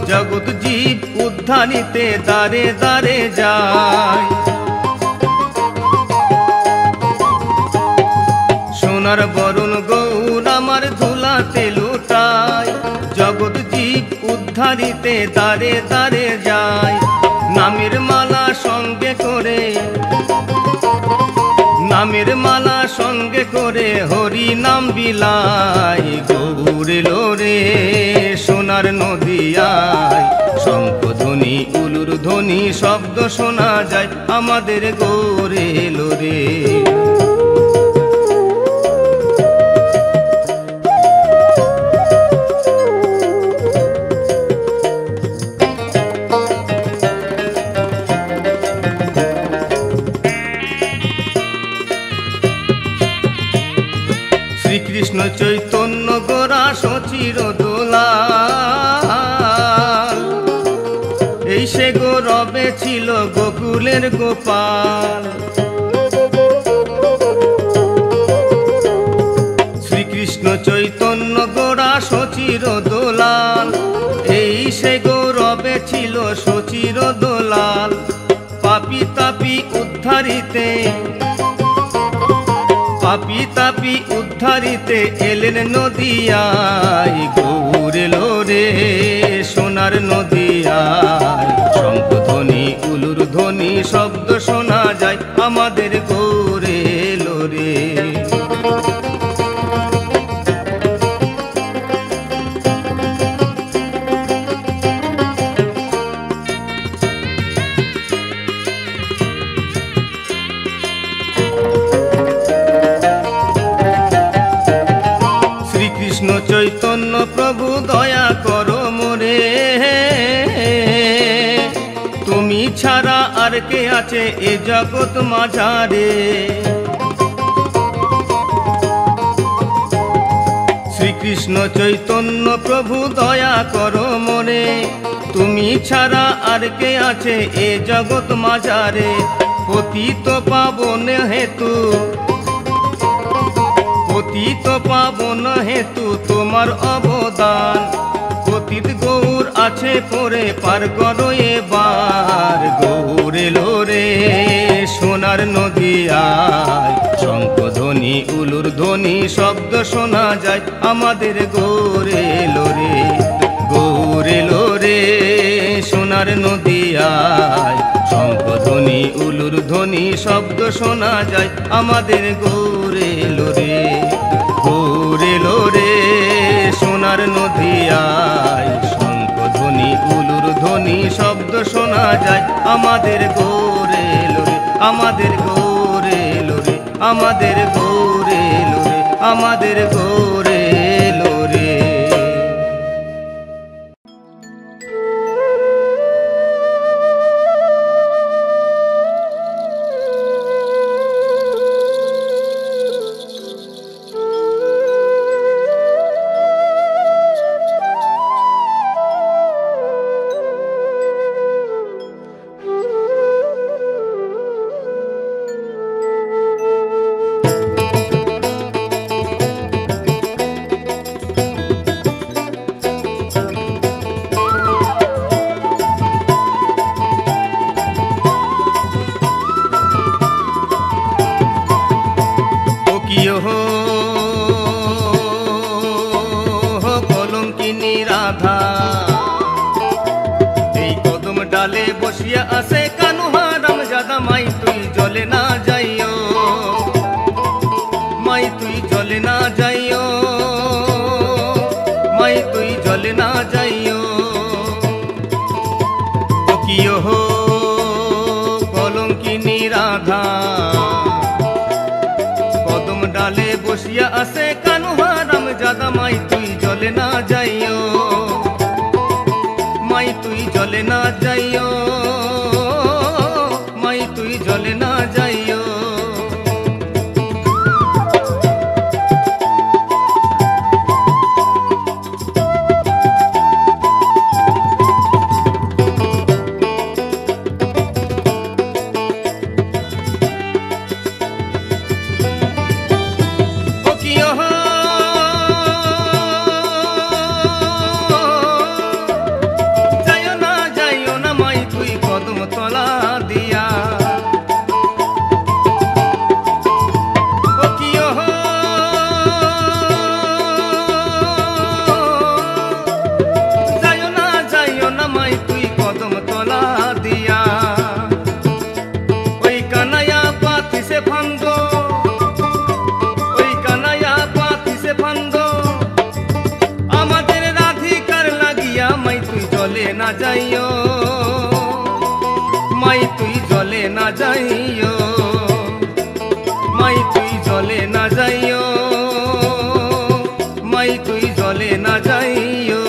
জগৎ জীব উদ্ধারিতে দারে দারে যায়, সোনার বরণ গৌর আমার ধুলাতে লুটায়। জগৎ জীব উদ্ধারিতে দারে দারে যায়, নামের মালা সঙ্গে করে নামের মালা সঙ্গে করে হরি নাম বিলাই, গৌর এলো রে সোনার নদিয়ায়। শঙ্খ ধ্বনি উলুর ধ্বনি শব্দ শোনা যায়, আমাদের গৌর এলো রে। শ্রীকৃষ্ণ চৈতন্য গোরা সচির দোলাল, এই সে গৌরবে ছিল গোকুলের গোপাল। শ্রীকৃষ্ণ চৈতন্য গোরা সচির দোলাল, এই সে গৌরবে ছিল সচির দোলাল। পাপি তাপি উদ্ধারিতে, পাপি তাপি উদ্ধারিতে এলেন নদিয়ায়, গৌর এলো রে সোনার নদিয়ায়। শঙ্খ ধ্বনি উলুর ধ্বনি শব্দ শোনা যায়, আমাদের গৌর এলো রে। কৃষ্ণ চৈতন্য প্রভু দয়া করো মোরে, তুমি ছাড়া আর কে আছে এ জগৎ মাঝারে। শ্রীকৃষ্ণ চৈতন্য প্রভু দয়া করো মোরে, তুমি ছাড়া আর কে আছে এ জগৎ মাঝারে। পতিত পাবন হেতু, পতিত পাবন হেতু তোমার অবদান। পতিত গৌর আছে পরে পার করো এবার, গৌর এলো রে সোনার নদিয়ায়। শঙ্খ ধ্বনি উলুর ধ্বনি শব্দ শোনা যায়, আমাদের গৌর এলো রে। গৌর এলো রে সোনার নদিয়ায়, শঙ্খ ধ্বনি উলুর ধ্বনি শব্দ শোনা যায়, আমাদের গৌর এলো রে। গৌর এলো রে সোনার নদিয়ায়, শঙ্খ ধ্বনি উলুর ধ্বনি শব্দ শোনা যায়, আমাদের গৌর এলো রে। আমাদের গৌর এলো রে, আমাদের গৌর এলো রে, আমাদের গৌর এলো রে। কলঙ্কিনী রাধা এই কদম ডালে বসিয়া আছে, কানুহা রামজাদা মাই তুই জলে না যাইও, মাই তুই জলে না যাইও, মাই তুই জলে না যাইও। কিয় হো কলঙ্কিনী রাধা কদম ডালে বসিয়া আছে, কানুহা রামজাদা মাই তুই জলে না যাইও, মাই তুই জলে না যাইও, মাই তুই জলে না যাইও। যাইও না মাই যাইও, মাই তুই জলে না যাইও, মাই তুই জলে না যাইও, মাই তুই জলে না যাইও।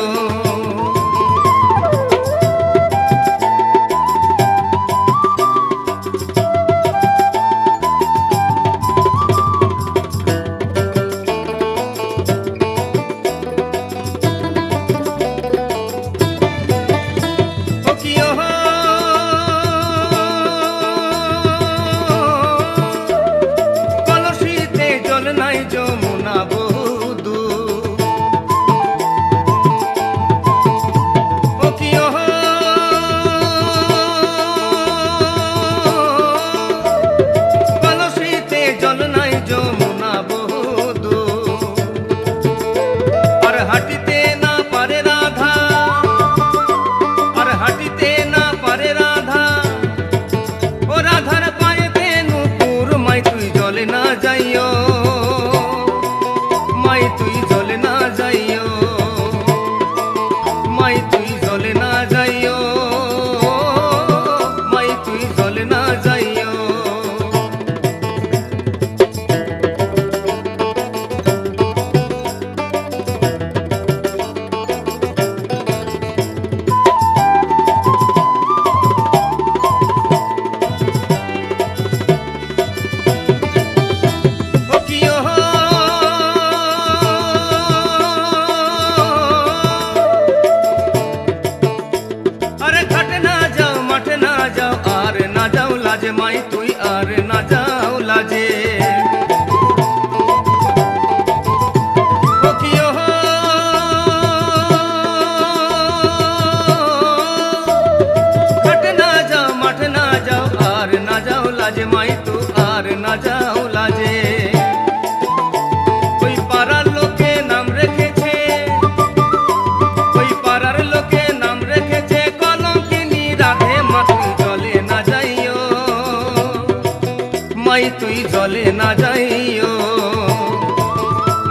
মাই তুই জলে না যাইও,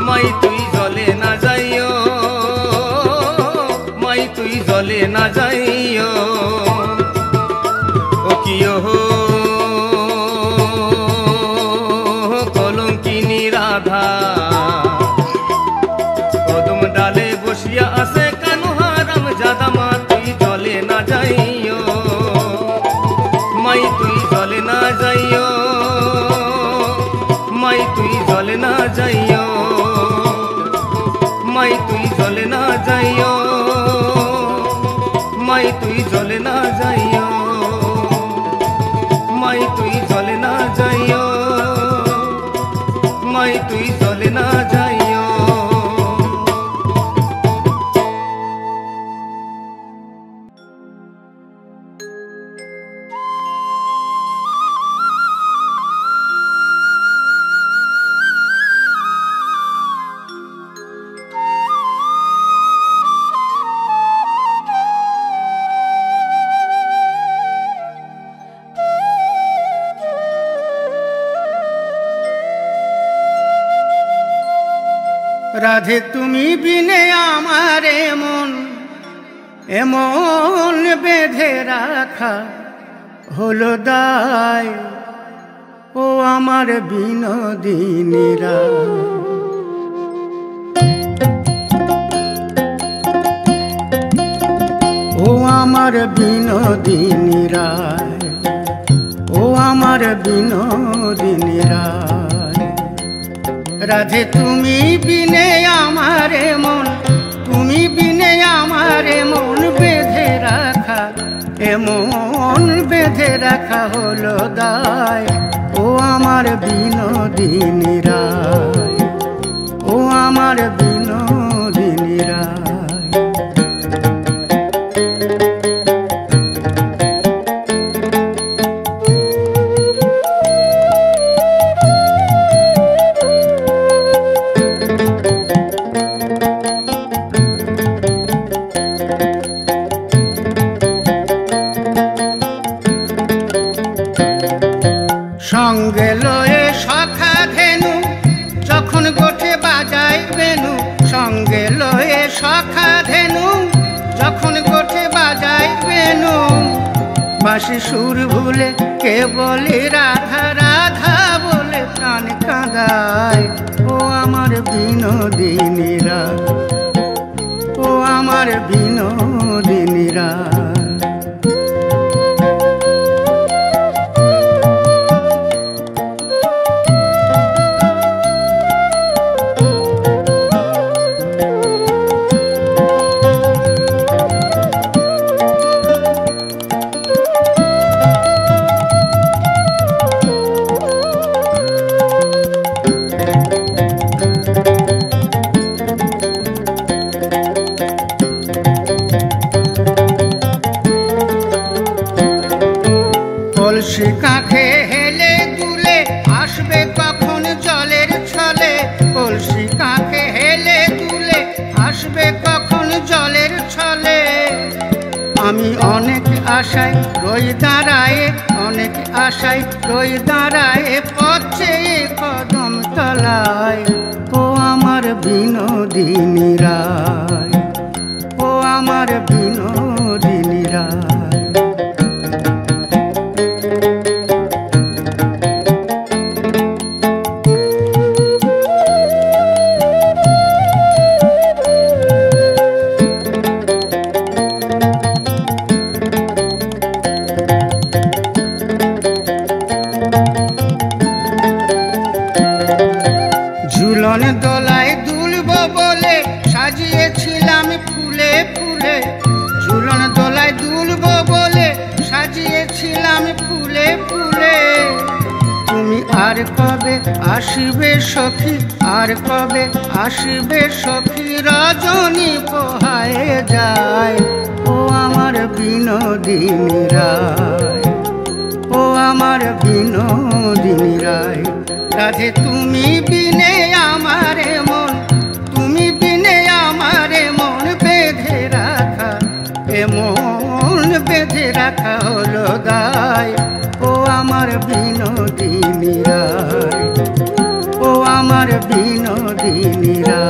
মাই তুই জলে না যাইও, মাই তুই জলে না যাইও। ও কিও কলঙ্কিনী রাধা কদম ডালে বসিয়া আছে কানুহারাম জাদা, মা তুই জলে না যাইও, মাই তুই জলে না যাইও, মাই তুই জলে না যাইও, মাই তুই জলে না যাইও, মাই তুই জলে না যাইও, মাই তুই জলে না যাইও, মাই তুই জলে না যাইও। রাধে তুমি বিনে আমার এমন এমন বেঁধে রাখা হলো দায়, ও আমার বিনোদিনীরা। ও আমার বিনোদিনীরা, ও আমার বিনোদিনীরা। রাধে তুমি বিনে আমার মন, তুমি বিনে আমার মন বেঁধে রাখা, এমন বেঁধে রাখা হলো দায়, ও আমার বিনোদিনীরা, ও আমার বিনোদিনীরা। সঙ্গে লয়ে সখা ধেনু যখন গোঠে বাজায় বেনু, সঙ্গে লয়ে সখা ধেনু যখন গোঠে বাজায় বাঁশি সুর ভুলে কে বলে রাধা রাধা বলে প্রাণ কাঁদায়। ও আমার বিনোদিনীরা, ও আমার বিনোদিনীরা। কলসি কাঁখে হেলে দুলে আসবে কখন জলের ছলে। কলসি কাঁখে হেলে দুলে আসবে কখন জলের ছলে। আমি অনেক আশায় রই দাঁড়ায়ে, অনেক আশায় রই দাঁড়ায়ে পথ চেয়ে কদম তলায়। ও আমার বিনোদিনীরা, ও আমার বিনোদিনীরা। ঝুলন দোলায় দুলব বলে সাজিয়েছিলাম ফুলে ফুলে। ঝুলন দোলায় দুলব বলে সাজিয়েছিলাম ফুলে ফুলে। তুমি আর কবে আসবে সখী, আর কবে আসবে সখী, রজনী পোহায়ে যায়। ও আমার বিনোদিনীরা, ও আমার বিনোদিনীরা। রাধে তুমি বিনে আমারে মন, তুমি বিনে আমারে মন বেঁধে রাখা, এ মন বেঁধে রাখা হলো দায়। ও আমার বিনোদিনীরা, ও আমার বিনোদিনীরা।